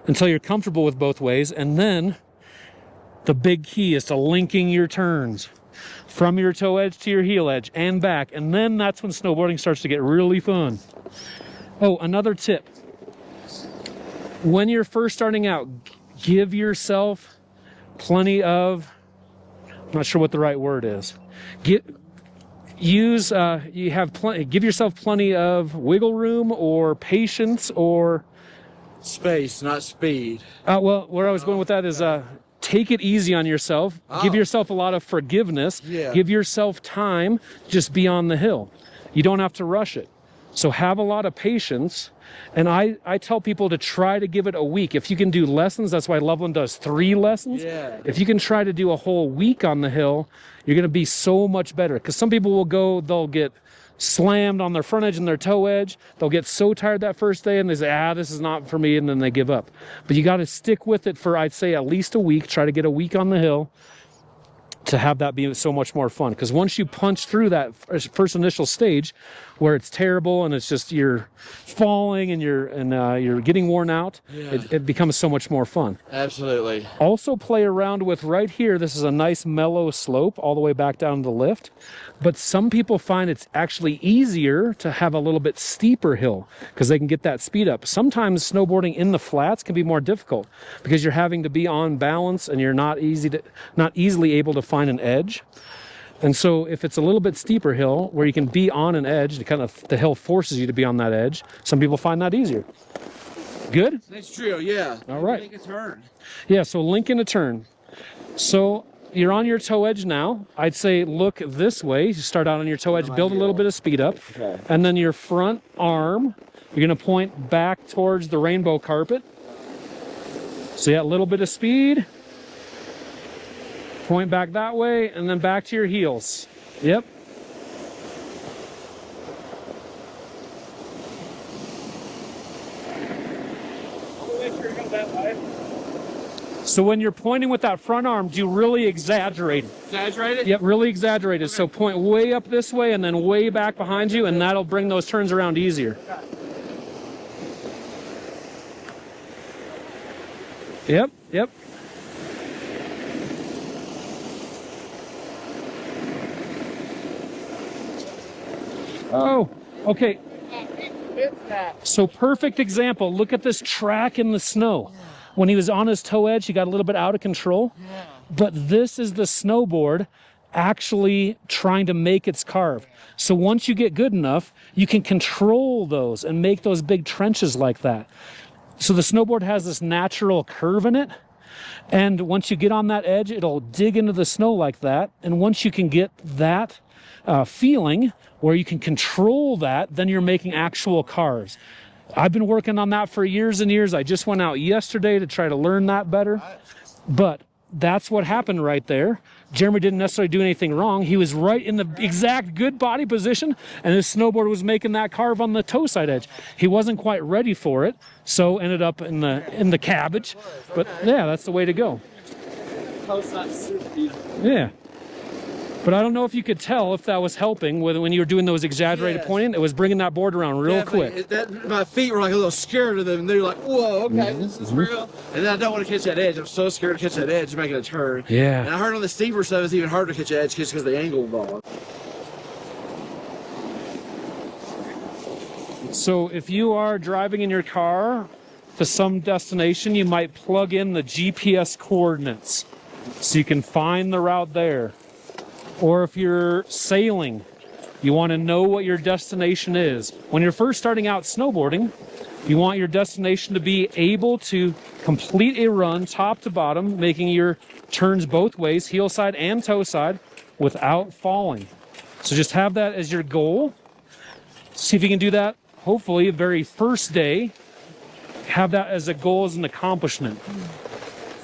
until you're comfortable with both ways. And then the big key is to linking your turns from your toe edge to your heel edge and back. And then that's when snowboarding starts to get really fun. Oh, another tip. When you're first starting out, give yourself plenty of, I'm not sure what the right word is. Give yourself plenty of wiggle room or patience or Space, not speed. well, where I was going with that is take it easy on yourself. Give yourself a lot of forgiveness. Yeah. Give yourself time. Just be on the hill. You don't have to rush it. So have a lot of patience. And I tell people to try to give it a week. If you can do lessons, that's why Loveland does 3 lessons. Yeah. If you can try to do a whole week on the hill, you're going to be so much better. Because some people will go, they'll get slammed on their front edge and their toe edge. They'll get so tired that first day and they say, this is not for me, and then they give up. But you got to stick with it for, I'd say, at least a week. Try to get a week on the hill to have that be so much more fun. Because once you punch through that first initial stage where it's terrible and it's just you're falling and you're getting worn out, it becomes so much more fun. Absolutely. Also play around with right here. This is a nice mellow slope all the way back down to the lift. But some people find it's actually easier to have a little bit steeper hill because they can get that speed up. Sometimes snowboarding in the flats can be more difficult because you're having to be on balance and you're not easily able to find an edge. And so if it's a little bit steeper hill where you can be on an edge, the hill forces you to be on that edge. Some people find that easier. Good? That's true, yeah. All right. Take a turn. Yeah, so link in a turn. So you're on your toe edge now. I'd say look this way. You start out on your toe edge, build a little bit of speed up. Okay. And then your front arm, you're going to point back towards the rainbow carpet. So yeah, a little bit of speed. Point back that way, and then back to your heels. Yep. Make sure you go that way. So when you're pointing with that front arm, do really exaggerate it. Exaggerate it? Yep, really exaggerate it. So point way up this way and then way back behind you, and that'll bring those turns around easier. Yep. Oh, okay. So perfect example. Look at this track in the snow. When he was on his toe edge, he got a little bit out of control. But this is the snowboard actually trying to make its carve. So once you get good enough, you can control those and make those big trenches like that. So the snowboard has this natural curve in it. And once you get on that edge, it'll dig into the snow like that. And once you can get that feeling where you can control that, then you're making actual carves. I've been working on that for years and years. I just went out yesterday to try to learn that better. But that's what happened right there. Jeremy didn't necessarily do anything wrong. He was right in the exact good body position, and his snowboard was making that carve on the toe side edge. He wasn't quite ready for it, so ended up in the cabbage. But yeah, that's the way to go. Yeah. But I don't know if you could tell if that was helping when you were doing those exaggerated pointing. It was bringing that board around real quick. My feet were like a little scared of them. And they're like, whoa, okay, this is real. And then I don't want to catch that edge. I'm so scared to catch that edge making a turn. Yeah. And I heard on the steeper stuff it's even harder to catch the edge just because of the angle involved. So if you are driving in your car to some destination, you might plug in the GPS coordinates so you can find the route there. Or if you're sailing, you want to know what your destination is. When you're first starting out snowboarding, you want your destination to be able to complete a run top to bottom, making your turns both ways, heel side and toe side, without falling. So just have that as your goal. See if you can do that, hopefully, the very first day. Have that as a goal, as an accomplishment.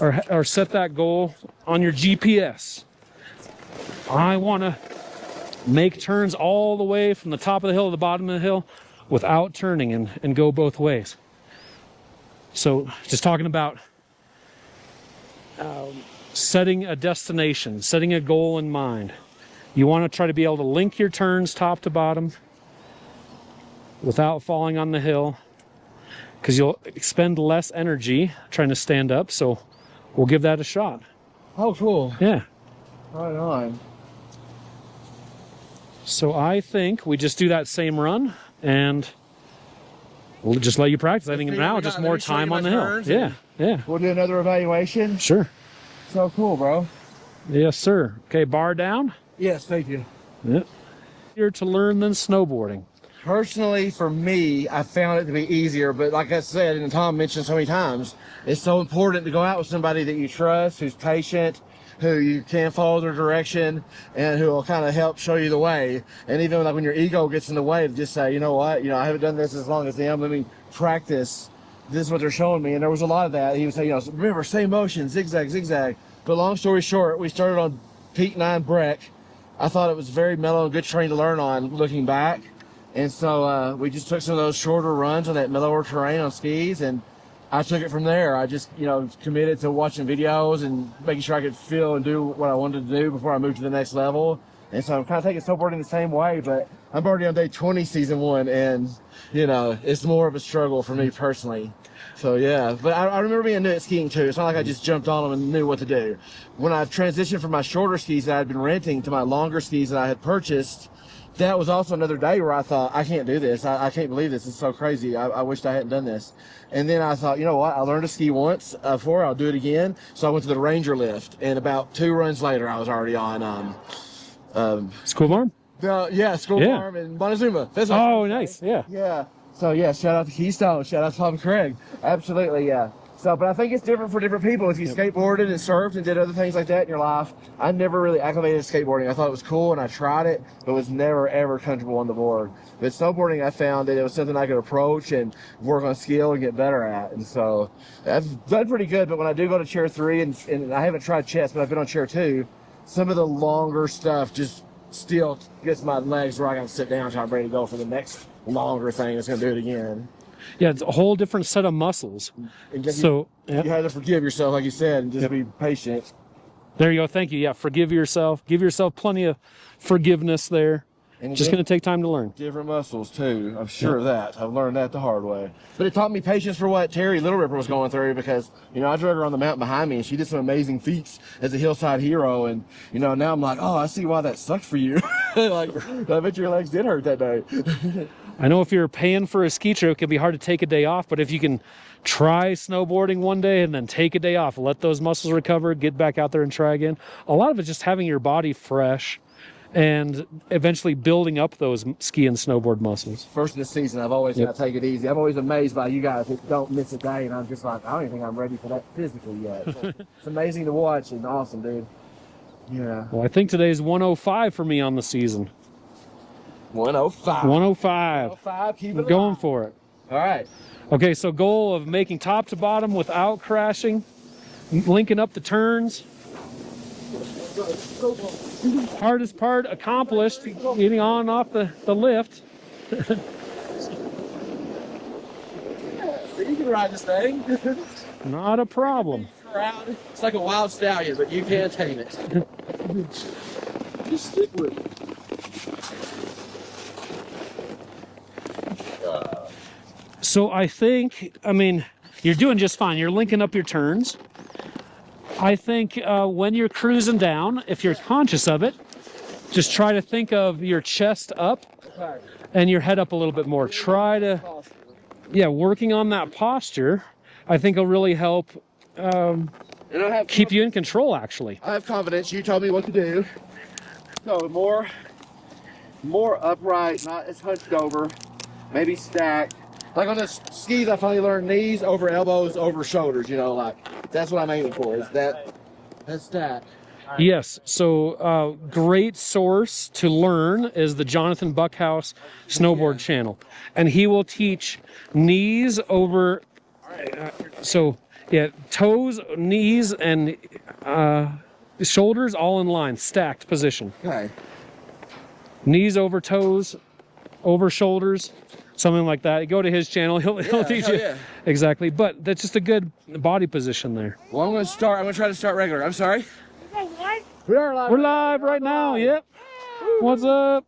Or set that goal on your GPS. I want to make turns all the way from the top of the hill to the bottom of the hill without turning and go both ways. So just talking about setting a destination, setting a goal in mind. You want to try to be able to link your turns top to bottom without falling on the hill, because you'll expend less energy trying to stand up. So we'll give that a shot. Oh, cool. Yeah. Right on. So I think we just do that same run, and we'll just let you practice. I think now just more time on the hill. Yeah, yeah. We'll do another evaluation. Sure. So cool, bro. Yes, sir. Okay, bar down. Yes, thank you. Yep. Easier to learn than snowboarding. Personally, for me, I found it to be easier, but like I said, and Tom mentioned so many times, it's so important to go out with somebody that you trust, who's patient, who you can follow their direction, and who will kind of help show you the way. And even like when your ego gets in the way, to just say, you know what, I haven't done this as long as them, let me practice. This is what they're showing me. And there was a lot of that. He would say, remember, same motion, zigzag, zigzag. But long story short, we started on Peak 9 Breck. I thought it was very mellow and good terrain to learn on looking back. And so we just took some of those shorter runs on that mellower terrain on skis, and I took it from there. I just, committed to watching videos and making sure I could feel and do what I wanted to do before I moved to the next level. And so I'm kind of taking snowboarding the same way, but I'm already on day 20, season 1, and, it's more of a struggle for me personally. So, yeah. But I remember being new at skiing, too. It's not like I just jumped on them and knew what to do. When I transitioned from my shorter skis that I had been renting to my longer skis that I had purchased, that was also another day where I thought, I can't do this. I can't believe this. It's so crazy. I wished I hadn't done this. And then I thought, you know what? I learned to ski once before. I'll do it again. So I went to the Ranger lift. And about 2 runs later, I was already on School Farm? School Farm in Montezuma. Oh, nice. Yeah. Yeah. So, yeah, shout out to Keystone. Shout out to Papa Craig. Absolutely, yeah. So, but I think it's different for different people. If you skateboarded and surfed and did other things like that in your life, I never really acclimated to skateboarding. I thought it was cool and I tried it, but was never, ever comfortable on the board. But snowboarding, I found that it was something I could approach and work on skill and get better at. And so I've done pretty good, but when I do go to chair 3, and I haven't tried chest, but I've been on chair 2, some of the longer stuff just still gets my legs where I got to sit down until I'm ready to go for the next longer thing that's going to do it again. Yeah, it's a whole different set of muscles. So you have to forgive yourself, like you said, and just be patient. There you go. Thank you. Yeah, forgive yourself. Give yourself plenty of forgiveness there. And Just going to take time to learn. different muscles too. I'm sure of that. I've learned that the hard way. But it taught me patience for what Terry Little Ripper was going through, because, you know, I drug her on the mountain behind me and she did some amazing feats as a hillside hero. And, you know, now I'm like, oh, I see why that sucked for you. Like, I bet your legs did hurt that day. I know if you're paying for a ski trip, it can be hard to take a day off, but if you can try snowboarding one day and then take a day off, let those muscles recover, get back out there and try again. A lot of it's just having your body fresh and eventually building up those ski and snowboard muscles. First of the season, I've always got to take it easy. I'm always amazed by you guys that don't miss a day, and I'm just like, I don't even think I'm ready for that physically yet. So it's amazing to watch and awesome, dude. Yeah. Well, I think today's 105 for me on the season. 105. 105. 105, keep it I'm going alive. for it. All right. Okay, so goal of making top to bottom without crashing, linking up the turns. Hardest part accomplished, getting on and off the lift. So you can ride this thing. Not a problem. It's like a wild stallion, but you can't tame it. Just stick with it. So I think, I mean, you're doing just fine. You're linking up your turns. I think when you're cruising down, if you're conscious of it, just try to think of your chest up and your head up a little bit more. Try to, working on that posture, I think will really help keep you in control, actually. I have confidence. You told me what to do. So more upright, not as hunched over, maybe stacked. Like on the skis, I finally learned knees over elbows over shoulders, you know, like that's what I'm aiming for, is that stack. Yes, so great source to learn is the Jonathan Buckhouse Snowboard channel. And he will teach knees over, toes, knees, and shoulders all in line, stacked position. Okay. Knees over toes, over shoulders, something like that. Go to his channel, he'll teach you. Yeah. Exactly, but that's just a good body position there. Well, I'm going to try to start regular. I'm sorry. We are live. We're live right now, yep. What's up?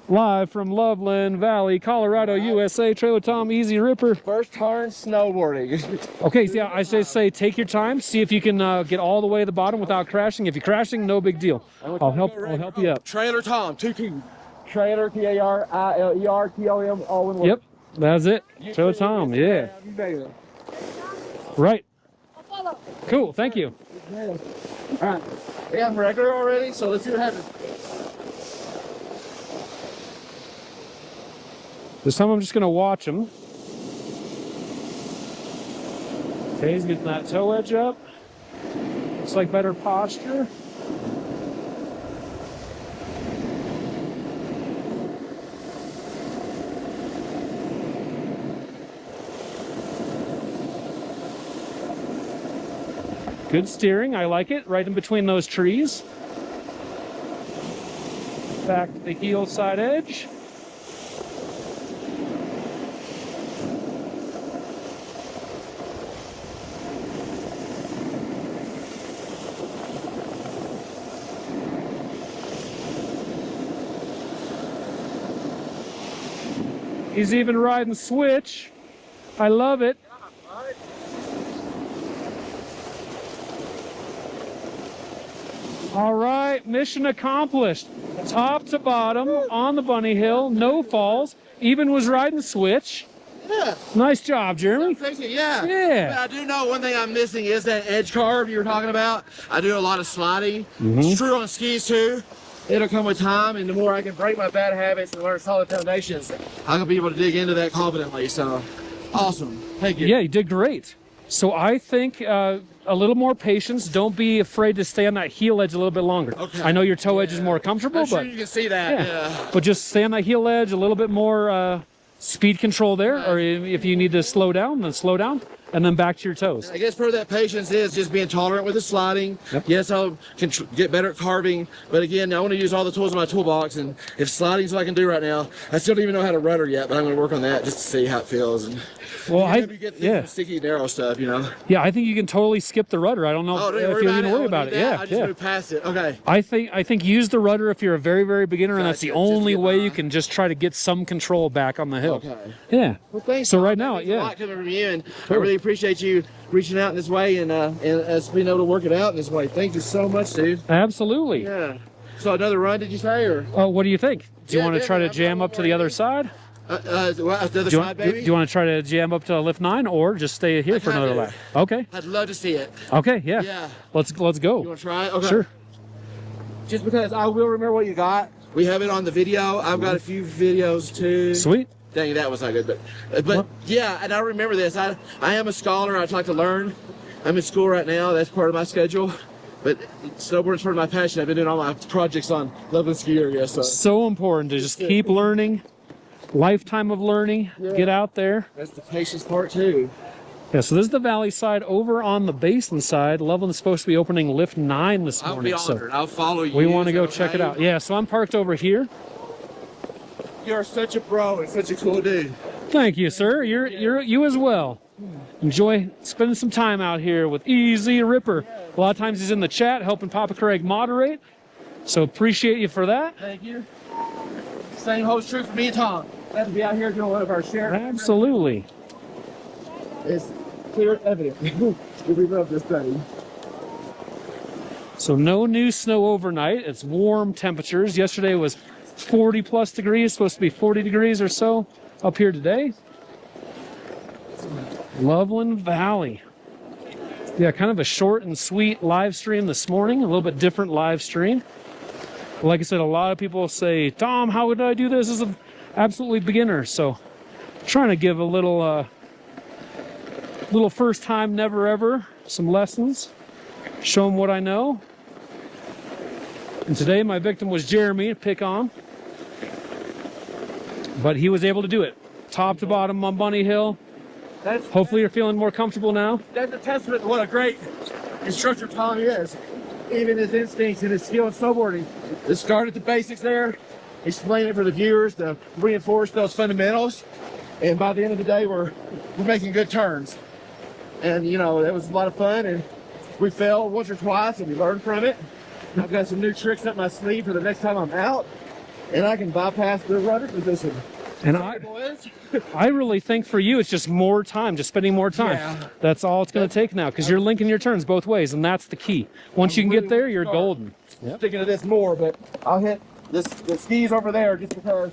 Live from Loveland Valley, Colorado, USA. Trailer Tom, Easy Ripper. First turn snowboarding. Okay, so yeah, I say take your time. See if you can get all the way to the bottom without crashing. If you're crashing, no big deal. I'll help you up. Trailer Tom, 2 T's. Trailer, Trailer, TOM, all in one. Yep, that's it. Trailer Tom, yeah. Right. Cool, thank you. All right. Yeah, I'm regular already, so let's see what happens. This time I'm just gonna watch him. Okay, he's getting that toe edge up. Looks like better posture. Good steering, I like it, right in between those trees. Back to the heel side edge. He's even riding switch. I love it. All right, mission accomplished. Top to bottom on the bunny hill, no falls. Even was riding switch. Yeah. Nice job, Jeremy. Thank you, yeah. Yeah. But I do know one thing I'm missing is that edge carve you were talking about. I do a lot of sliding. It's true on skis too. It'll come with time, and the more I can break my bad habits and learn solid foundations, I'll be able to dig into that confidently. So, awesome. Thank you. Yeah, you did great. So I think a little more patience. Don't be afraid to stay on that heel edge a little bit longer. Okay. I know your toe edge is more comfortable, I'm sure but you can see that. Yeah. but just stay on that heel edge, a little bit more speed control there, or if you need to slow down, then slow down. and then back to your toes. I guess part of that patience is just being tolerant with the sliding. Yep. Yes, I'll get better at carving, but again, I want to use all the tools in my toolbox, and if sliding's what I can do right now, I still don't even know how to rudder yet, but I'm going to work on that just to see how it feels. And Well, you get the sticky, narrow stuff, you know. Yeah, I think you can totally skip the rudder. I don't know if you even worry about it. Yeah, I just move past it. Okay. I think use the rudder if you're a very beginner, and that's the only way you can just try to get some control back on the hill. Okay. Yeah. Well, thanks. So Tom. right now, That means a yeah. lot coming from you, and I really appreciate you reaching out in this way and us being able to work it out in this way. Thank you so much, dude. Absolutely. Yeah. So another run, did you say, or? What do you think? Do you Yeah, want to try to definitely. jam up to the other side? The other Do you, side, want, baby? do you want to try to jam up to lift 9, or just stay here for another lap? Okay. I'd love to see it. Okay. Yeah. Yeah. Let's You go. want to try it? Okay. Sure. Just because I will remember what you got. We have it on the video. I've got a few videos too. Sweet. Dang, that was not good. But yeah, and I remember this. I am a scholar. I'd like to learn. I'm in school right now. That's part of my schedule. But snowboarding's part of my passion. I've been doing all my projects on Loveland Ski Area. So important to just keep learning. Lifetime of learning. Yeah. Get out there. That's the patience part too. Yeah, so this is the valley side. Over on the baseline side, Loveland's supposed to be opening lift 9 this I'll morning. be honored. I'll follow you. We want to go Is that check it okay? out. Yeah, so I'm parked over here. You're such a pro and such a cool dude. Thank you, sir. You as well. Enjoy spending some time out here with Easy Ripper. A lot of times he's in the chat helping Papa Craig moderate. So appreciate you for that. Thank you. Same holds true for me and Tom. Glad to be out here doing one of our shared. Absolutely. It's clear evidence. We love this thing. So no new snow overnight. It's warm temperatures. Yesterday was 40 plus degrees, supposed to be 40 degrees or so up here today. Loveland Valley. Yeah, kind of a short and sweet live stream this morning, a little bit different live stream. Like I said, a lot of people say, Tom, how would I do this as an absolutely beginner? So trying to give a little first time, never ever, some lessons, show them what I know. And today my victim was Jeremy to pick on, but he was able to do it top to bottom on Bunny Hill. Hopefully you're feeling more comfortable now. That's a testament to what a great instructor Tom is. Even his instincts and his skill in snowboarding. It started at the basics there, explain it for the viewers to reinforce those fundamentals. And by the end of the day, we're making good turns. And you know, it was a lot of fun, and we failed once or twice and we learned from it. I've got some new tricks up my sleeve for the next time I'm out, and I can bypass the rudder position. And Sorry, boys. I really think for you, it's just more time, just spending more time. Yeah. That's all it's going to take now, because you're linking your turns both ways, and that's the key. Once you can get there, you're golden. Sticking to this more, but I'll hit the skis over there just because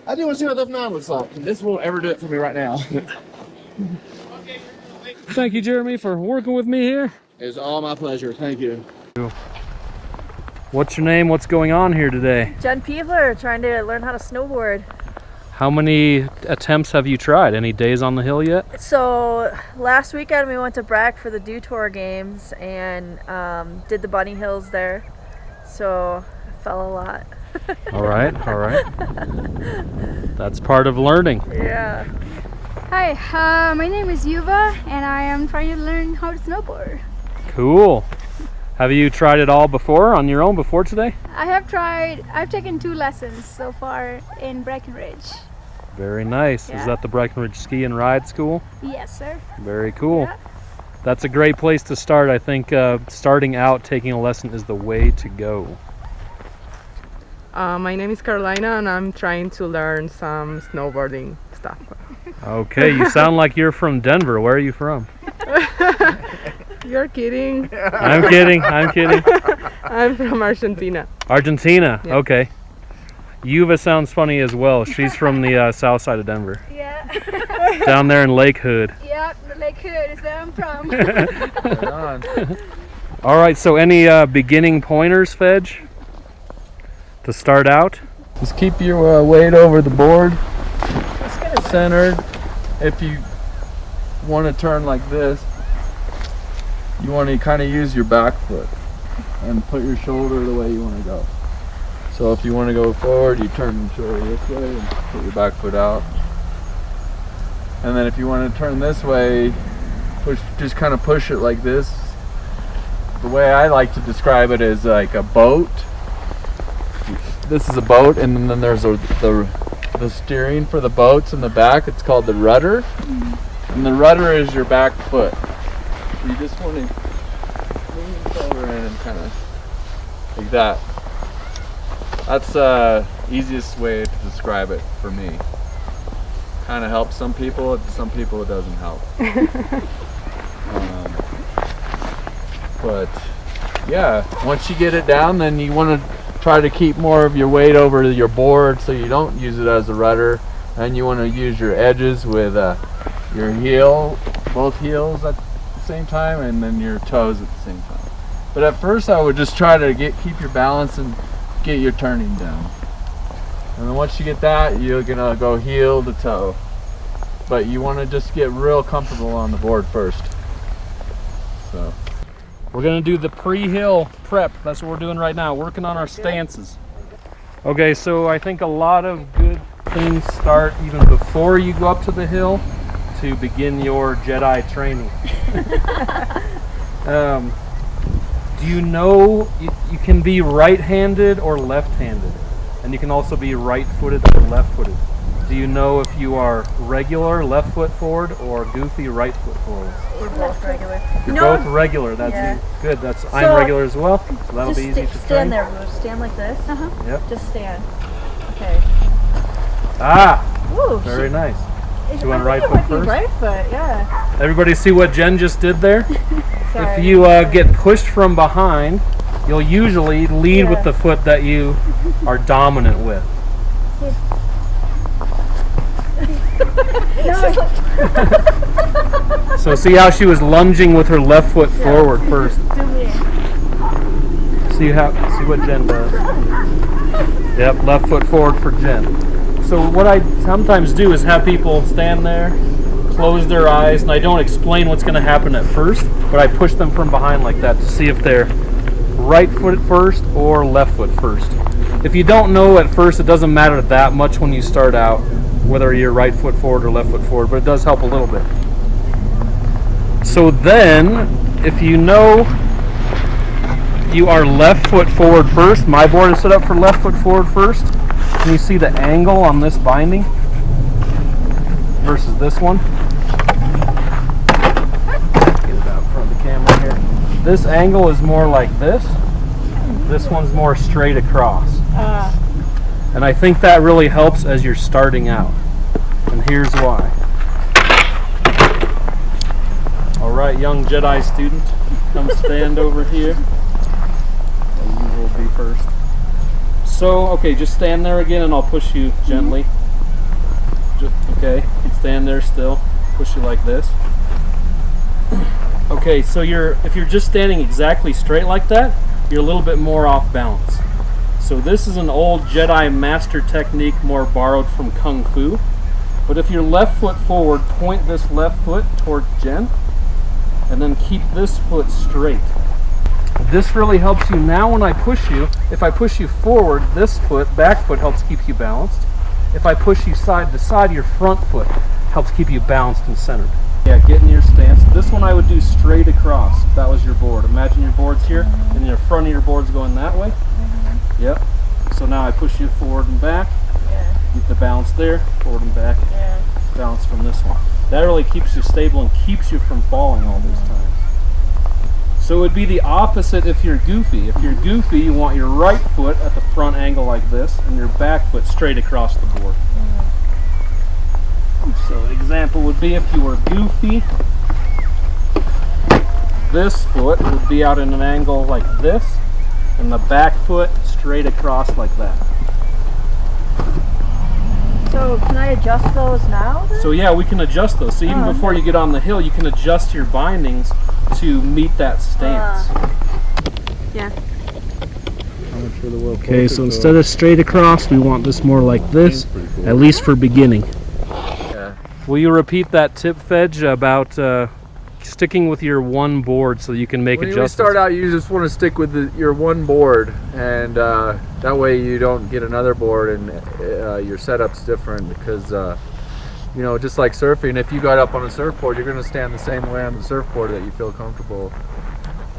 I do want to see what Lift 9 looks like. And this won't ever do it for me right now. Thank you, Jeremy, for working with me here. It's all my pleasure. Thank you. What's your name? What's going on here today? Jen Peevler, trying to learn how to snowboard. How many attempts have you tried? Any days on the hill yet? So last weekend we went to Brack for the Dew Tour games and did the bunny hills there. So I fell a lot. All right. That's part of learning. Yeah. Hi, my name is Yuva, and I am trying to learn how to snowboard. Cool. Have you tried it all before, on your own, before today? I've taken 2 lessons so far in Breckenridge. Very nice. Yeah. Is that the Breckenridge Ski and Ride School? Yes, sir. Very cool. Yeah. That's a great place to start. I think starting out, taking a lesson is the way to go. My name is Carolina and I'm trying to learn some snowboarding stuff. Okay, you sound like you're from Denver. Where are you from? You're kidding? I'm kidding. I'm from Argentina. Argentina. Yeah. Okay. Yuva sounds funny as well. She's from the south side of Denver. Yeah. Down there in Lake Hood. Yeah, Lake Hood is where I'm from. All right, so any beginning pointers, Fedge, to start out? Just keep your weight over the board, centered. If you want to turn like this, you want to kind of use your back foot and put your shoulder the way you want to go. So if you want to go forward, you turn your shoulder this way and put your back foot out. And then if you want to turn this way, just kind of push it like this. The way I like to describe it is like a boat. This is a boat, and then there's the steering for the boats in the back. It's called the rudder, and the rudder is your back foot. So you just want to lean over in and kind of like that. That's the easiest way to describe it for me. Kind of helps some people it doesn't help. But yeah, once you get it down, then you want to try to keep more of your weight over your board so you don't use it as a rudder, and you want to use your edges with your heel, both heels at the same time, and then your toes at the same time. But at first I would just try to keep your balance and get your turning down. And then once you get that, you're gonna go heel to toe. But you want to just get real comfortable on the board first. So We're gonna do the pre-hill prep. That's what we're doing right now, working on our stances. Okay, so I think a lot of good things start even before you go up to the hill to begin your Jedi training. Do you know you can be right-handed or left-handed? And you can also be right-footed or left-footed. Do you know if you are regular, left foot forward, or goofy, right foot forward? We're both regular. You're both regular. That's good. I'm regular as well, so that'll be easy to train. Stand there, Bruce. Stand like this. Yep. Just stand. Okay. Ah! Ooh, Very nice. You went right foot first? Right foot, yeah. Everybody see what Jen just did there? Sorry. If you get pushed from behind, you'll usually lead with the foot that you are dominant with. So see how she was lunging with her left foot forward first. See what Jen does. Yep, left foot forward for Jen. So what I sometimes do is have people stand there, close their eyes, and I don't explain what's going to happen at first, but I push them from behind like that to see if they're right foot first or left foot first. If you don't know at first, it doesn't matter that much when you start out, whether you're right foot forward or left foot forward, but it does help a little bit. So then, if you know you are left foot forward first, my board is set up for left foot forward first. Can you see the angle on this binding versus this one? Get it out in front of the camera here. This angle is more like this. This one's more straight across. And I think that really helps as you're starting out. And here's why. Alright, young Jedi student, come stand over here. You will be first. So, okay, just stand there again and I'll push you gently. Okay, stand there still. Push you like this. Okay, so if you're just standing exactly straight like that, you're a little bit more off balance. So this is an old Jedi master technique, more borrowed from Kung Fu. But if you're left foot forward, point this left foot towards Jen, and then keep this foot straight. This really helps you now when I push you. If I push you forward, this foot, back foot, helps keep you balanced. If I push you side to side, your front foot helps keep you balanced and centered. Yeah, get in your stance. This one I would do straight across. If that was your board. Imagine your board's here, and your front of your board's going that way. Yep. So now I push you forward and back. Keep the balance there, forward and back. Balance from this one. That really keeps you stable and keeps you from falling all those times. So it would be the opposite if you're goofy. If you're goofy, you want your right foot at the front angle like this, and your back foot straight across the board. So an example would be if you were goofy, this foot would be out in an angle like this, and the back foot straight across like that. So can I adjust those now then? So yeah, we can adjust those. So even before you get on the hill, you can adjust your bindings to meet that stance. Okay, so instead of straight across, we want this more like this, at least for beginning. Will you repeat that tip, Fedge, about sticking with your one board so you can make adjustments? When you start out, you just want to stick with your one board, and that way you don't get another board and your setup's different, because You know, just like surfing, if you got up on a surfboard, you're going to stand the same way on the surfboard that you feel comfortable.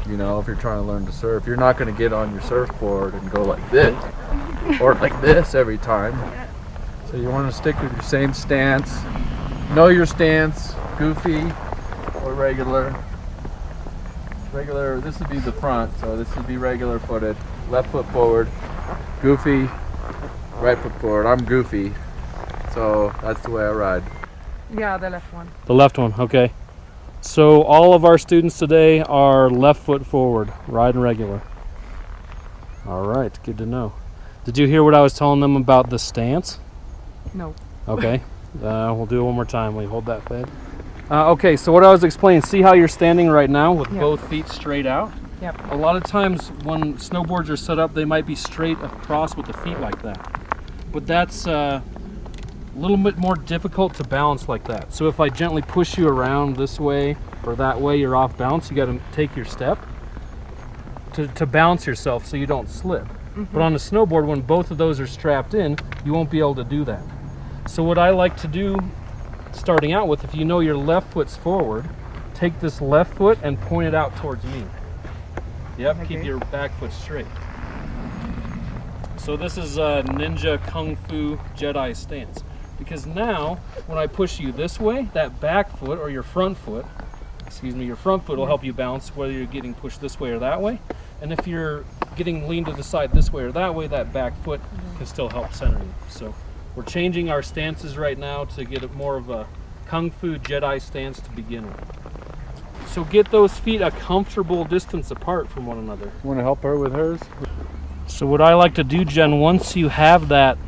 You know, if you're trying to learn to surf, you're not going to get on your surfboard and go like this or like this every time. So you want to stick with your same stance. Know your stance, goofy or regular. Regular, this would be the front, so this would be regular footed. Left foot forward, goofy, right foot forward. I'm goofy, so that's the way I ride. Yeah, the left one. The left one, okay. So all of our students today are left foot forward, riding regular. All right, good to know. Did you hear what I was telling them about the stance? No. Okay, we'll do it one more time. We hold that fed. Okay, so what I was explaining, see how you're standing right now with both feet straight out? Yep. A lot of times when snowboards are set up, they might be straight across with the feet like that. But that's a little bit more difficult to balance like that. So if I gently push you around this way or that way, you're off balance. You got to take your step to balance yourself so you don't slip. But on a snowboard, when both of those are strapped in, you won't be able to do that. So what I like to do, starting out with, if you know your left foot's forward, take this left foot and point it out towards me. Yep, Okay. keep your back foot straight. So this is a ninja kung fu Jedi stance. Because now, when I push you this way, that back foot or your front foot, your front foot will help you balance whether you're getting pushed this way or that way. And if you're getting leaned to the side this way or that way, that back foot can still help center you. So we're changing our stances right now to get more of a kung fu Jedi stance to begin with. So get those feet a comfortable distance apart from one another. Want to help her with hers? So what I like to do, Jen, once you have that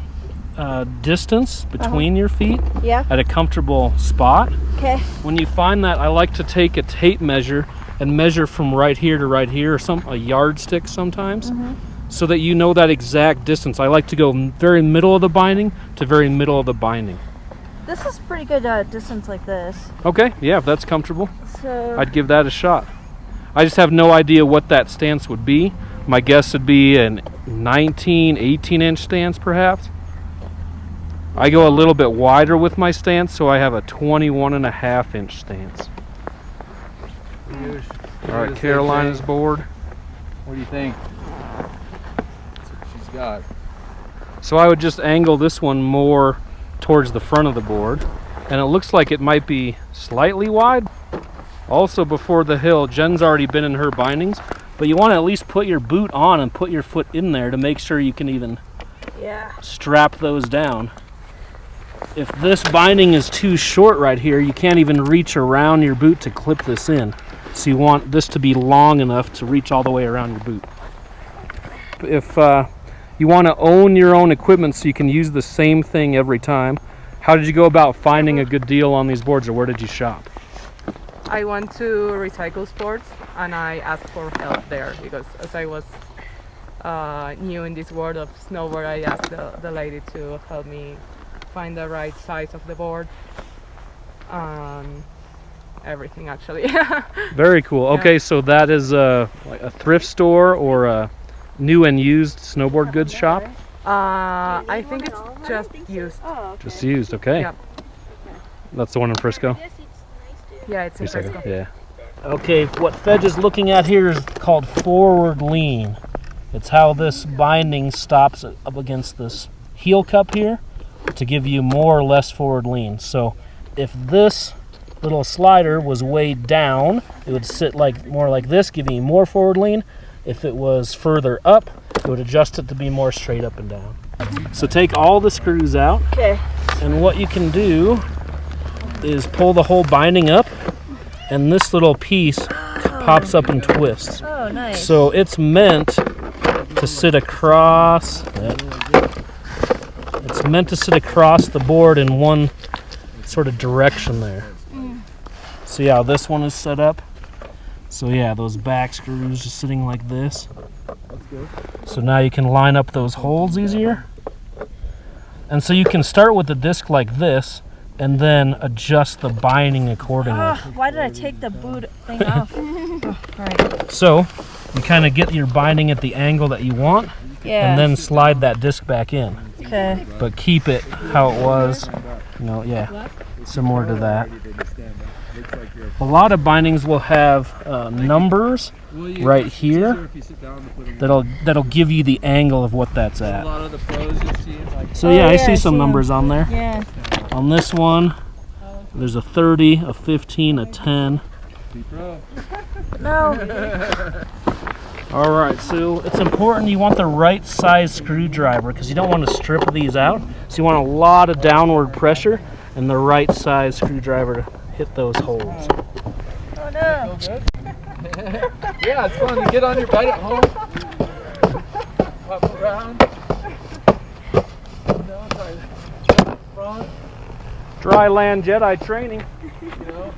distance between your feet Yeah. at a comfortable spot, Okay. when you find that, I like to take a tape measure and measure from right here to right here, or a yardstick sometimes, so that you know that exact distance. I like to go very middle of the binding to very middle of the binding. This is pretty good distance like this. Okay, yeah, if that's comfortable, So I'd give that a shot. I just have no idea what that stance would be. My guess would be a 19, 18-inch stance perhaps. I go a little bit wider with my stance, so I have a 21.5-inch stance. All right, Carolina's board. What do you think? That's what she's got. So I would just angle this one more towards the front of the board, and it looks like it might be slightly wide. Also, before the hill, Jen's already been in her bindings, but you want to at least put your boot on and put your foot in there to make sure you can even strap those down. If this binding is too short right here, you can't even reach around your boot to clip this in. So you want this to be long enough to reach all the way around your boot. If you want to own your own equipment so you can use the same thing every time, how did you go about finding a good deal on these boards, or where did you shop? I went to Recycle Sports and I asked for help there because as I was new in this world of snowboard, I asked the lady to help me find the right size of the board. Everything actually. Very cool. Okay, so that is like a thrift store or a new and used snowboard goods shop? I think it's just used. Just used, okay. Yep. That's the one in Frisco? Yeah, it's in Frisco. Yeah. Okay, what Fedge is looking at here is called forward lean. It's how this binding stops up against this heel cup here to give you more or less forward lean. So if this little slider was weighed down, it would sit more like this, giving you more forward lean. If it was further up, it would adjust it to be more straight up and down. So take all the screws out. Okay. And what you can do is pull the whole binding up, and this little piece pops up and twists. Oh, nice. So it's meant to sit across. It's meant to sit across the board in one sort of direction there. See how this one is set up? So yeah, those back screws just sitting like this. So now you can line up those holes easier. And so you can start with the disc like this and then adjust the binding accordingly. Why did I take the boot thing off? Oh, right. So you kind of get your binding at the angle that you want, Yeah. and then slide that disc back in. Okay. But keep it how it was No, yeah, similar to that. A lot of bindings will have numbers right here that'll give you the angle of what that's at. A lot of the pros you see, like, So yeah, I see some numbers on there. Yeah. On this one, there's a 30, a 15, a 10. No. All right, so it's important you want the right size screwdriver because you don't want to strip these out. So you want a lot of downward pressure and the right size screwdriver to hit those holes. Oh no. yeah, it's fun. You get on your bike at home, pop around. Front, Dry land Jedi training. you know,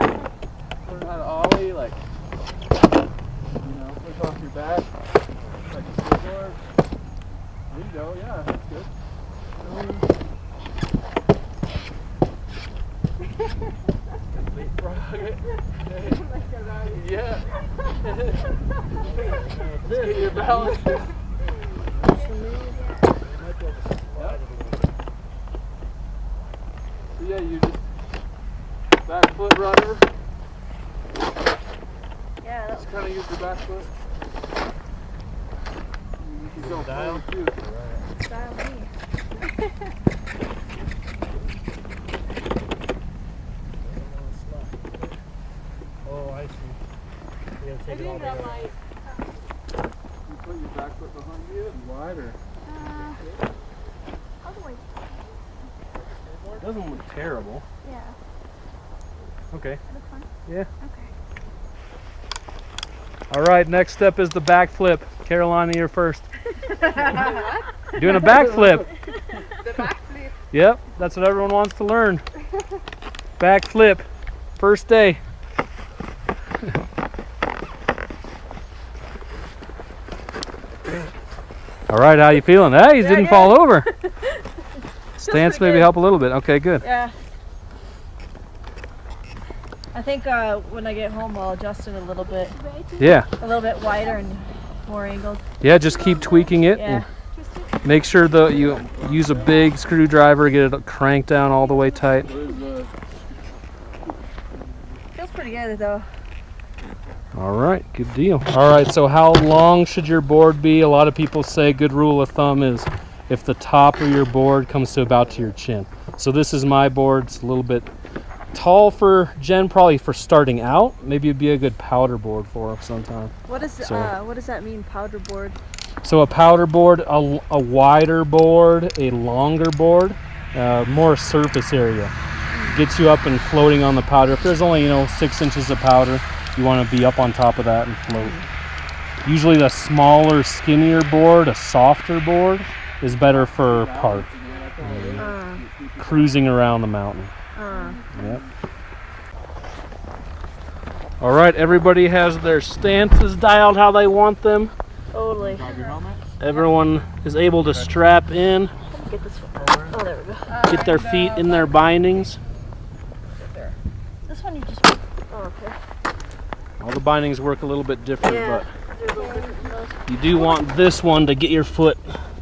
learn how to ollie, like, you know, push off your back, like a snowboard. There you go, yeah, that's good. Leapfrog it. Yeah. Get your balance. So yeah, you just back foot runner. Yeah, that's Just kind of use your back foot. You can go forward too. style me. Oh, I see. You gotta take it all the way. You put your back foot behind you and wider. All the way. Doesn't look terrible. Yeah. Okay. That looks fun. Yeah. Okay. All right, next step is the backflip. Carolina, you're first. Doing a backflip. The backflip. Yep, that's what everyone wants to learn. Backflip, first day. All right, how you feeling? Hey, you didn't fall over. Stance maybe help a little bit. Okay, good. Yeah. I think when I get home, I'll adjust it a little bit Yeah, wider and more angled. yeah, just keep tweaking it. Yeah. And make sure that you use a big screwdriver, get it cranked down all the way tight. Feels pretty good though. All right, good deal. All right, so how long should your board be? A lot of people say good rule of thumb is if the top of your board comes to about to your chin. So this is my board. It's a little bit tall for Jen, probably for starting out. Maybe it'd be a good powder board for her sometime. What does that mean, powder board? So a powder board, a wider board, a longer board, more surface area. Gets you up and floating on the powder. If there's only 6 inches of powder, you want to be up on top of that and float. Usually the smaller, skinnier board, a softer board, is better for park. Cruising around the mountain. Yep. All right, everybody has their stances dialed how they want them. Totally. Everyone is able to strap in, Get this one. Oh, there we go. get their feet in their bindings. This one you just. Oh, okay. All the bindings work a little bit different, Yeah. but you do want this one to get your foot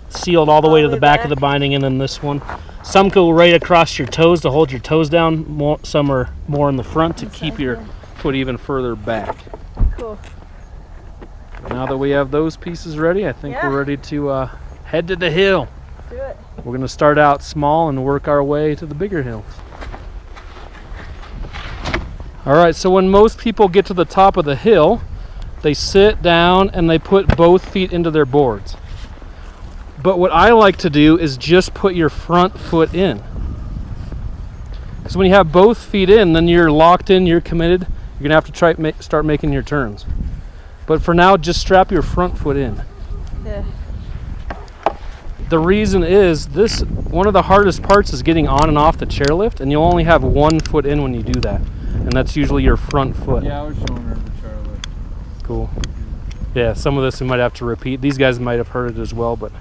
sealed all the way to the back of the binding, and then this one. Some go right across your toes to hold your toes down. Some are more in the front to keep your foot even further back. Cool. Now that we have those pieces ready, I think Yeah. we're ready to head to the hill. Do it. We're going to start out small and work our way to the bigger hills. All right, so when most people get to the top of the hill, they sit down and they put both feet into their boards. But what I like to do is just put your front foot in. Because when you have both feet in, then you're locked in, you're committed. You're going to have to start making your turns. But for now, just strap your front foot in. Yeah. The reason is one of the hardest parts is getting on and off the chairlift, and you'll only have one foot in when you do that. And that's usually your front foot. Yeah, I was showing her the Charlotte. Cool. Yeah, some of this we might have to repeat. These guys might have heard it as well, but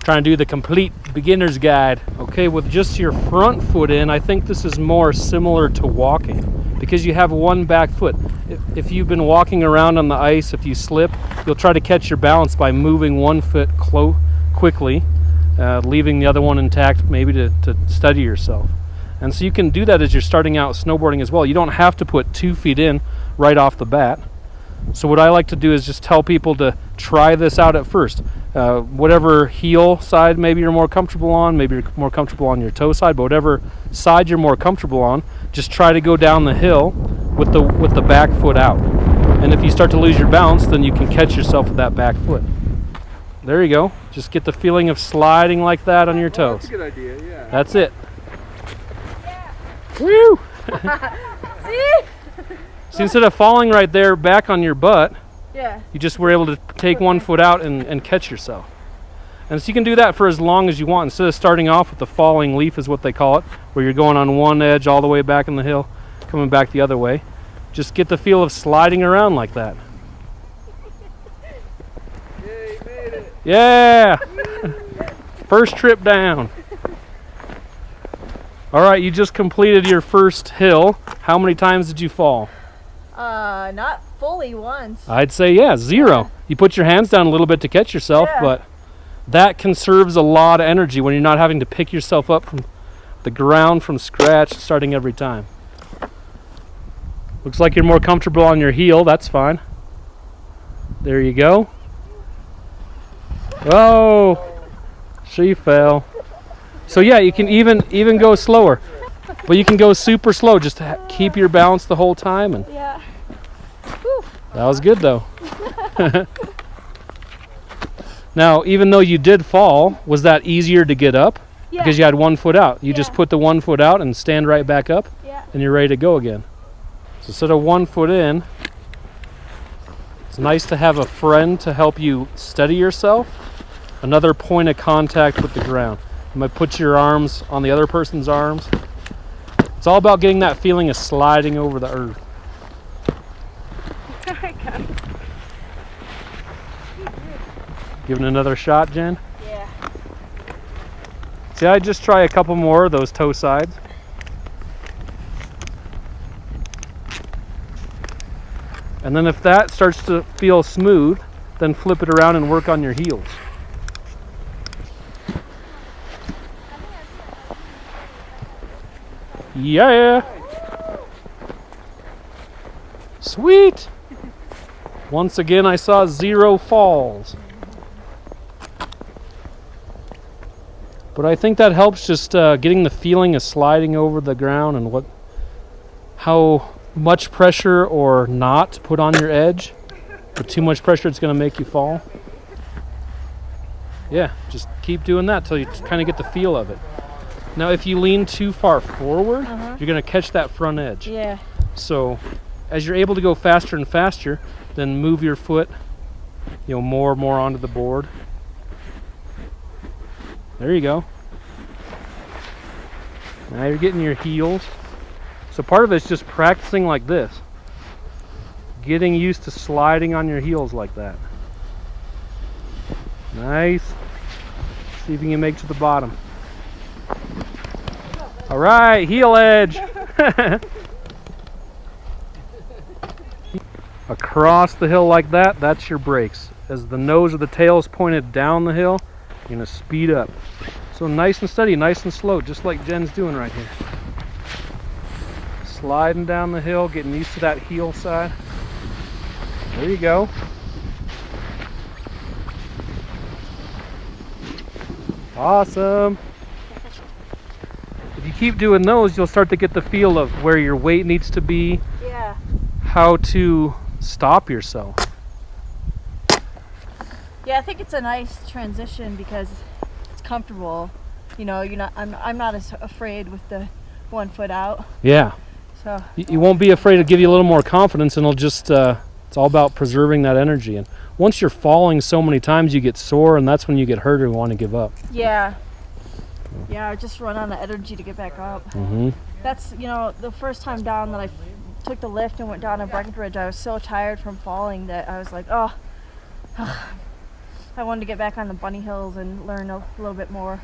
trying to do the complete beginner's guide. Okay, with just your front foot in, I think this is more similar to walking because you have one back foot. If you've been walking around on the ice, if you slip, you'll try to catch your balance by moving one foot quickly, leaving the other one intact maybe to steady yourself. And so you can do that as you're starting out snowboarding as well. You don't have to put 2 feet in right off the bat. So what I like to do is just tell people to try this out at first. Whatever heel side maybe you're more comfortable on, maybe you're more comfortable on your toe side, but whatever side you're more comfortable on, just try to go down the hill with the back foot out. And if you start to lose your balance, then you can catch yourself with that back foot. There you go. Just get the feeling of sliding like that on your toes. That's a good idea, yeah. That's it. Woo! See? So instead of falling right there back on your butt, Yeah. you just were able to take one foot out and catch yourself. And so you can do that for as long as you want. Instead of starting off with the falling leaf is what they call it, where you're going on one edge all the way back in the hill, coming back the other way. Just get the feel of sliding around like that. Yeah, you made it. Yeah! First trip down. All right, you just completed your first hill. How many times did you fall? Not fully once. I'd say, yeah, 0. You put your hands down a little bit to catch yourself, Yeah. but that conserves a lot of energy when you're not having to pick yourself up from the ground from scratch, starting every time. Looks like you're more comfortable on your heel. That's fine. There you go. Oh, she fell. So yeah, you can even go slower, but you can go super slow. Just keep your balance the whole time, and Yeah. that was good though. Now, even though you did fall, was that easier to get up? Yeah. Because you had one foot out. You just Yeah. put the one foot out and stand right back up, Yeah. and you're ready to go again. So instead of 1 foot in, it's nice to have a friend to help you steady yourself. Another point of contact with the ground. You might put your arms on the other person's arms. It's all about getting that feeling of sliding over the earth. Giving another shot, Jen? Yeah. See, I just try a couple more of those toe sides. And then if that starts to feel smooth, then flip it around and work on your heels. Yeah! Sweet! Once again, I saw 0 falls. But I think that helps just getting the feeling of sliding over the ground and how much pressure or not to put on your edge. With too much pressure, it's going to make you fall. Yeah, just keep doing that till you kind of get the feel of it. Now, if you lean too far forward, you're going to catch that front edge. Yeah. So, as you're able to go faster and faster, then move your foot, more and more onto the board. There you go. Now you're getting your heels. So part of it's just practicing like this. Getting used to sliding on your heels like that. Nice. See if you can make it to the bottom. All right, heel edge. Across the hill like that, that's your brakes. As the nose or the tail is pointed down the hill, you're gonna speed up. So nice and steady, nice and slow, just like Jen's doing right here. Sliding down the hill, getting used to that heel side. There you go. Awesome. If you keep doing those, you'll start to get the feel of where your weight needs to be, Yeah. how to stop yourself. Yeah, I think it's a nice transition because it's comfortable. I'm not as afraid with the 1 foot out. Yeah. So You won't be afraid to give you a little more confidence, and it'll just, it's all about preserving that energy. And once you're falling so many times, you get sore, and that's when you get hurt or want to give up. yeah. Yeah, I just run out of energy to get back up. Mm-hmm. That's, the first time down that I took the lift and went down a Breckenridge, I was so tired from falling that I was like, oh, I wanted to get back on the bunny hills and learn a little bit more.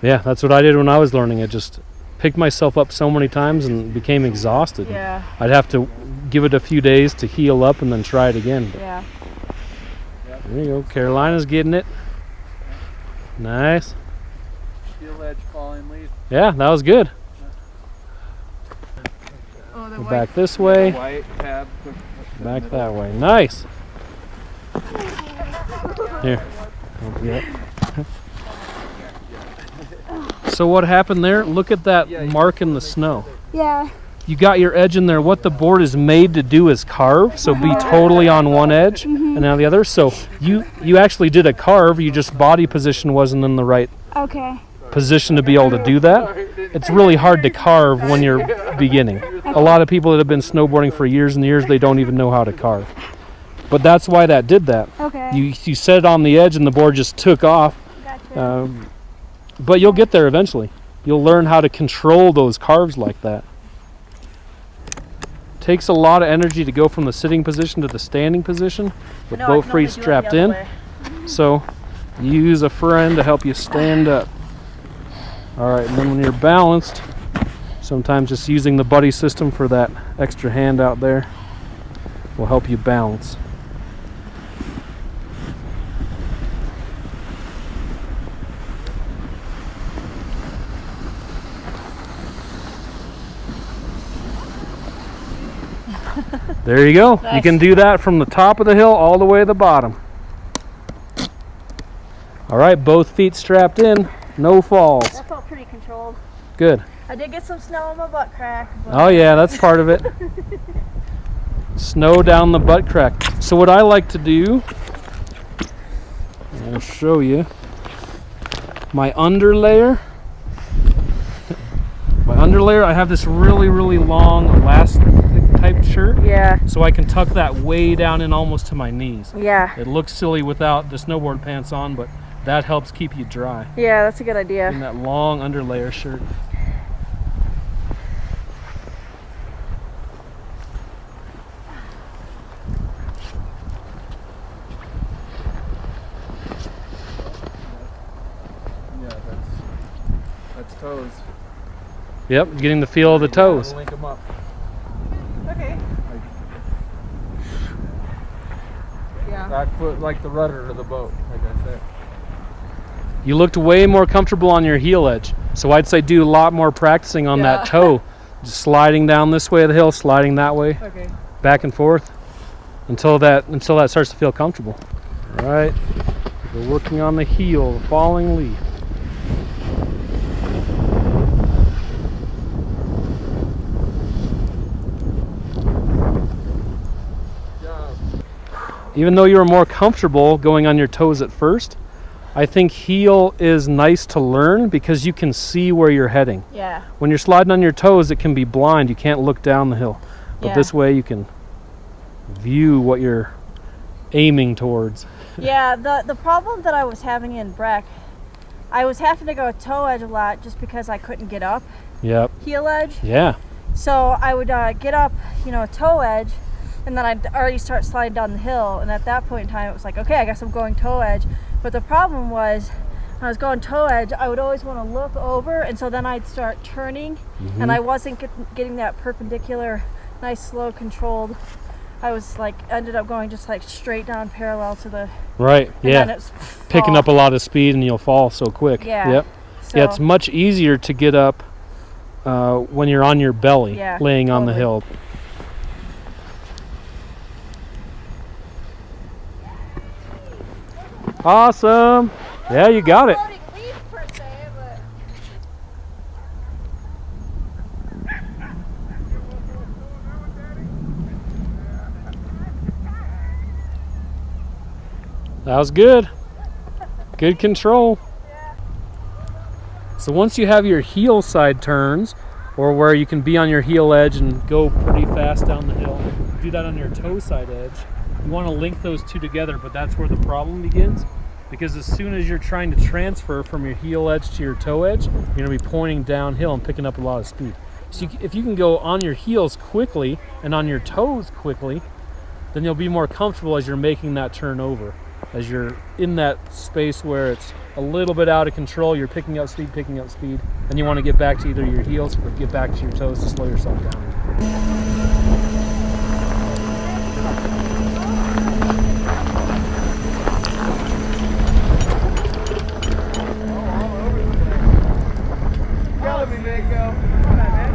Yeah, that's what I did when I was learning. I just picked myself up so many times and became exhausted. Yeah. I'd have to give it a few days to heal up and then try it again. But Yeah. there you go. Carolina's getting it. Nice. heel edge falling lead. Yeah, that was good. Oh, the Go white. back this way, White tab. back that way. Nice. Here. Yep. So what happened there? Look at that mark in the snow. Yeah. You got your edge in there. What the board is made to do is carve, so be totally on one edge and on the other. So you actually did a carve, you just body position wasn't in the right Okay. position to be able to do that. It's really hard to carve when you're beginning. A lot of people that have been snowboarding for years and years, they don't even know how to carve. But that's why that did that. Okay. You set it on the edge and the board just took off. Gotcha. But you'll get there eventually. You'll learn how to control those carves like that. Takes a lot of energy to go from the sitting position to the standing position with No, I both can only feet do it the strapped other in. way. So use a friend to help you stand up. All right, and then when you're balanced, sometimes just using the buddy system for that extra hand out there will help you balance. There you go. You Nice. can do that from the top of the hill all the way to the bottom. All right, both feet strapped in, no falls. That felt pretty controlled. Good. I did get some snow on my butt crack. But Oh yeah, that's part of it. Snow down the butt crack. So what I like to do, I'll show you my underlayer. My underlayer, I have this really long elastic type shirt, Yeah. so I can tuck that way down in almost to my knees. Yeah. It looks silly without the snowboard pants on, but that helps keep you dry Yeah, that's a good idea. in that long underlayer shirt. Yeah, that's toes. Yep, getting the feel of the toes. Link them up. Okay. Yeah. Back foot like the rudder of the boat, like I said. You looked way more comfortable on your heel edge. So I'd say do a lot more practicing on that toe. Just sliding down this way of the hill, sliding that way, Okay. back and forth until that starts to feel comfortable. All right, we're working on the heel, the falling leaf. Even though you were more comfortable going on your toes at first, I think heel is nice to learn because you can see where you're heading. Yeah. When you're sliding on your toes, it can be blind. You can't look down the hill. But Yeah. this way you can view what you're aiming towards. Yeah, the problem that I was having in Breck, I was having to go toe edge a lot just because I couldn't get up Yep. heel edge. Yeah. So I would get up, toe edge, and then I'd already start sliding down the hill. And at that point in time, it was like, okay, I guess I'm going toe edge. But the problem was, when I was going toe edge, I would always want to look over, and so then I'd start turning, and I wasn't getting that perpendicular, nice, slow, controlled. I was ended up going just straight down parallel to the. Right. And Yeah. then it's Picking up a lot of speed and you'll fall so quick. Yeah. Yep. So, Yeah, it's much easier to get up when you're on your belly, Yeah, laying on the totally. hill. Awesome. Yeah, you got it. That was good. Good control. So once you have your heel side turns, or where you can be on your heel edge and go pretty fast down the hill, do that on your toe side edge. You want to link those two together, but that's where the problem begins. Because as soon as you're trying to transfer from your heel edge to your toe edge, you're going to be pointing downhill and picking up a lot of speed. So if you can go on your heels quickly and on your toes quickly, then you'll be more comfortable as you're making that turn over. As you're in that space where it's a little bit out of control, you're picking up speed, and you want to get back to either your heels or get back to your toes to slow yourself down. me, Mako. Come on, man.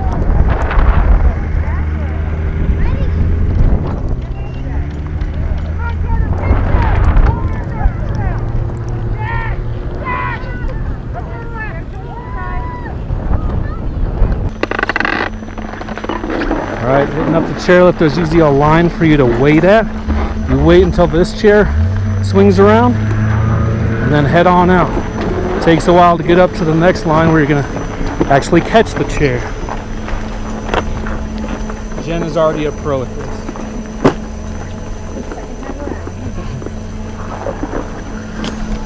All right, hitting up the chairlift, there's usually a line for you to wait at. You wait until this chair swings around and then head on out. It takes a while to get up to the next line where you're gonna actually catch the chair. Jen is already a pro at this.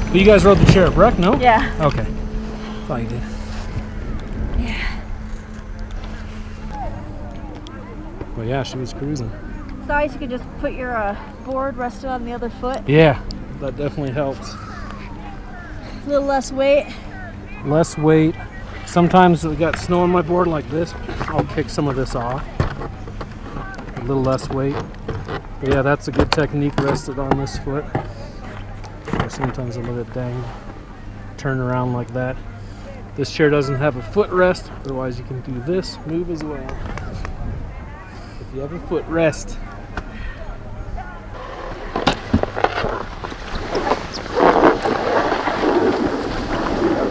But you guys rode the chair at Breck, no? Yeah. Okay. Thought you did. Well, yeah, she was cruising. It's nice you can just put your board rested on the other foot. Yeah, that definitely helps. A little less weight. Less weight. Sometimes I got snow on my board like this. I'll kick some of this off. A little less weight. But yeah, that's a good technique rested on this foot. Or sometimes I let it turn around like that. This chair doesn't have a footrest, otherwise you can do this move as well. If you have a footrest.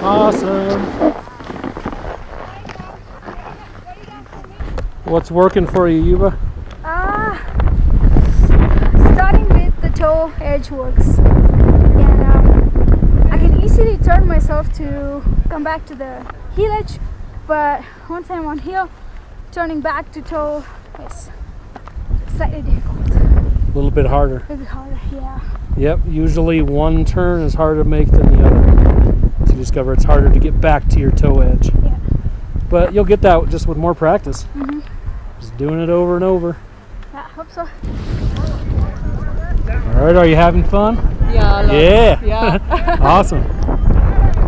Awesome. What's working for you, Yuba? Starting with the toe edge works. And I can easily turn myself to come back to the heel edge, but once I'm on heel, turning back to toe is slightly difficult. A little bit harder. A little bit harder, yeah. Yep, usually one turn is harder to make than the other. So you discover it's harder to get back to your toe edge. Yeah. But you'll get that just with more practice. Mm-hmm. Just doing it over and over. Yeah, I hope so. All right, are you having fun? Yeah. I love it. Yeah. Yeah. Awesome.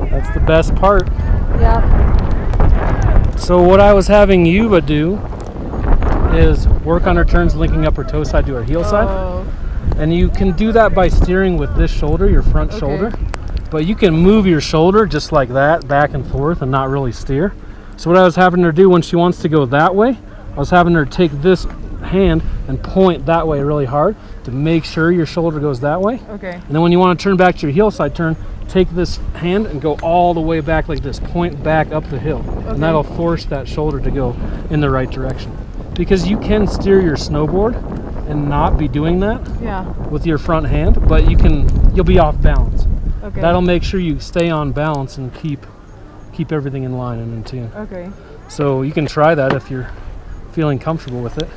That's the best part. Yeah. So what I was having Yuba do is work on her turns, linking up her toe side to her heel side. Oh. And you can do that by steering with this shoulder, your front shoulder. But you can move your shoulder just like that, back and forth, and not really steer. So what I was having her do when she wants to go that way, I was having her take this hand and point that way really hard to make sure your shoulder goes that way. Okay. And then when you want to turn back to your heel side turn, take this hand and go all the way back like this, point back up the hill. And that'll force that shoulder to go in the right direction. Because you can steer your snowboard and not be doing that with your front hand, but you'll be off balance. Okay. That'll make sure you stay on balance and keep everything in line and in tune. Okay. So you can try that if you're feeling comfortable with it.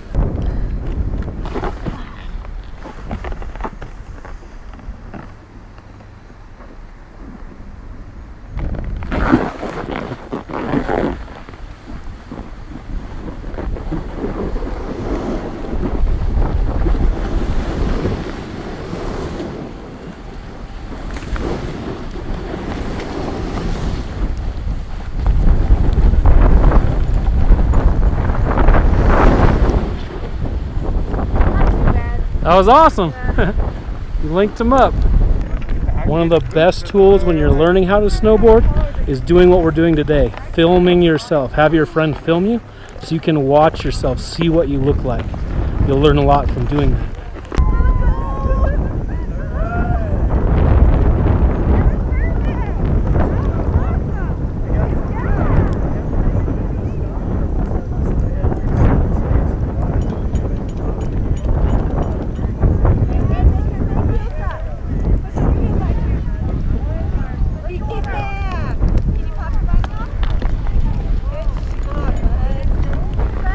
That was awesome. You linked them up. One of the best tools when you're learning how to snowboard is doing what we're doing today, filming yourself. Have your friend film you so you can watch yourself, see what you look like. You'll learn a lot from doing that.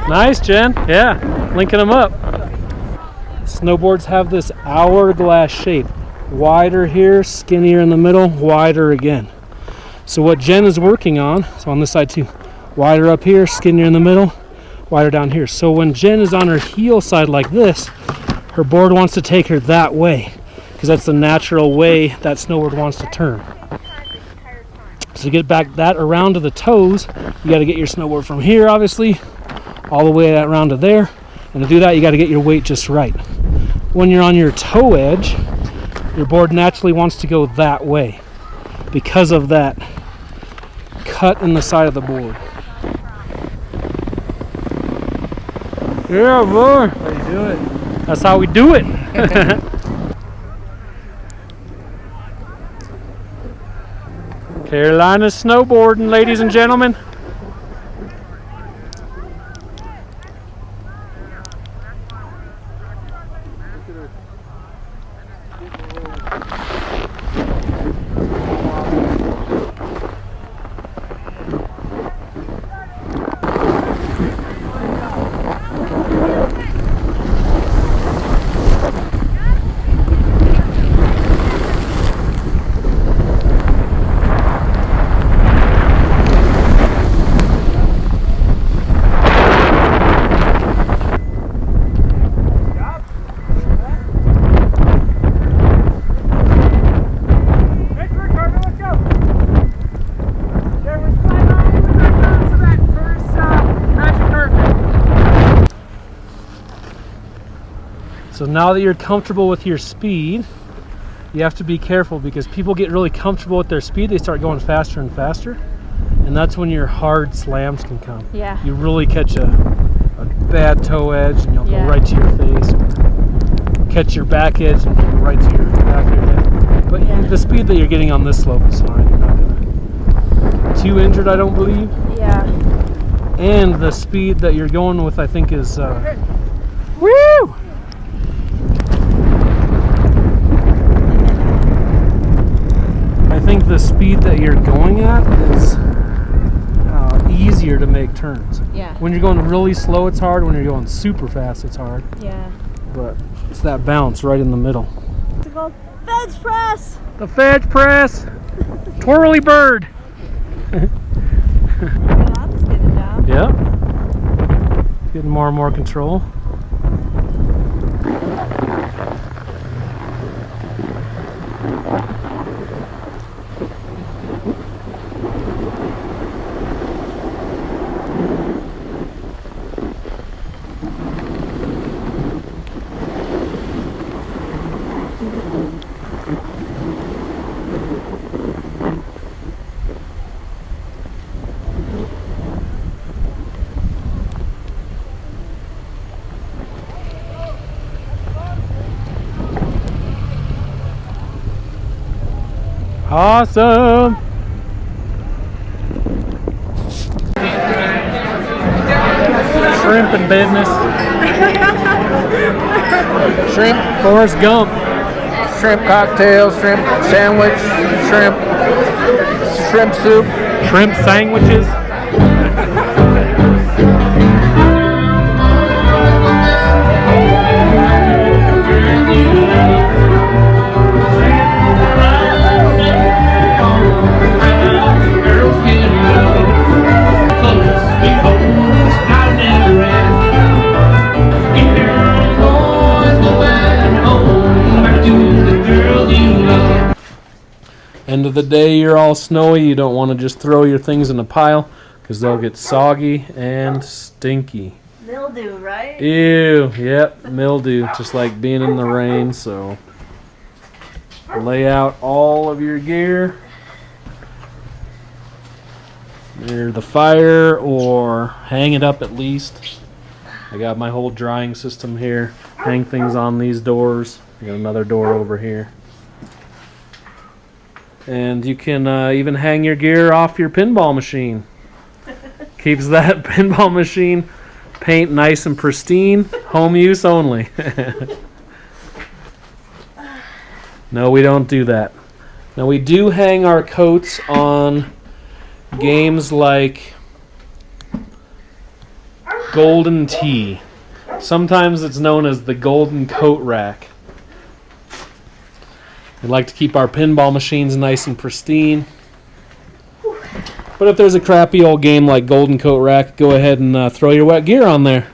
Nice, Jen. Yeah, linking them up. Snowboards have this hourglass shape. Wider here, skinnier in the middle, wider again. So what Jen is working on, so on this side too, wider up here, skinnier in the middle, wider down here. So when Jen is on her heel side like this, her board wants to take her that way because that's the natural way that snowboard wants to turn. So to get back that around to the toes, you got to get your snowboard from here, obviously, all the way around to there. And to do that, you got to get your weight just right. When you're on your toe edge, your board naturally wants to go that way because of that cut in the side of the board. Yeah, boy. How you do it? That's how we do it. Carolina snowboarding, ladies and gentlemen. So now that you're comfortable with your speed, you have to be careful because people get really comfortable with their speed. They start going faster and faster. And that's when your hard slams can come. Yeah. You really catch a bad toe edge and you'll go right to your face. Or catch your back edge and go right to your back of your head. But the speed that you're getting on this slope is fine. You're not gonna... Too injured, I don't believe. Yeah. And the speed that you're going with, I think, is... Woo! I think the speed that you're going at is easier to make turns. Yeah. When you're going really slow, it's hard. When you're going super fast, it's hard. Yeah. But it's that balance right in the middle. It's called Fedge press. The Fedge press. Twirly bird. That's getting down. Yep. Getting more and more control. Awesome! Shrimp and business. Shrimp, Forrest Gump. shrimp cocktail, shrimp sandwich, shrimp soup. Shrimp sandwiches. End of the day, you're all snowy. You don't want to just throw your things in a pile because they'll get soggy and stinky. Mildew, right? Ew, yep, mildew, just like being in the rain. So lay out all of your gear near the fire or hang it up at least. I got my whole drying system here. Hang things on these doors. I got another door over here. And you can even hang your gear off your pinball machine. Keeps that pinball machine paint nice and pristine. Home use only. No, we don't do that. Now we do hang our coats on games like Golden Tee. Sometimes it's known as the Golden Coat Rack. We like to keep our pinball machines nice and pristine. But if there's a crappy old game like Golden Coat Rack, go ahead and throw your wet gear on there.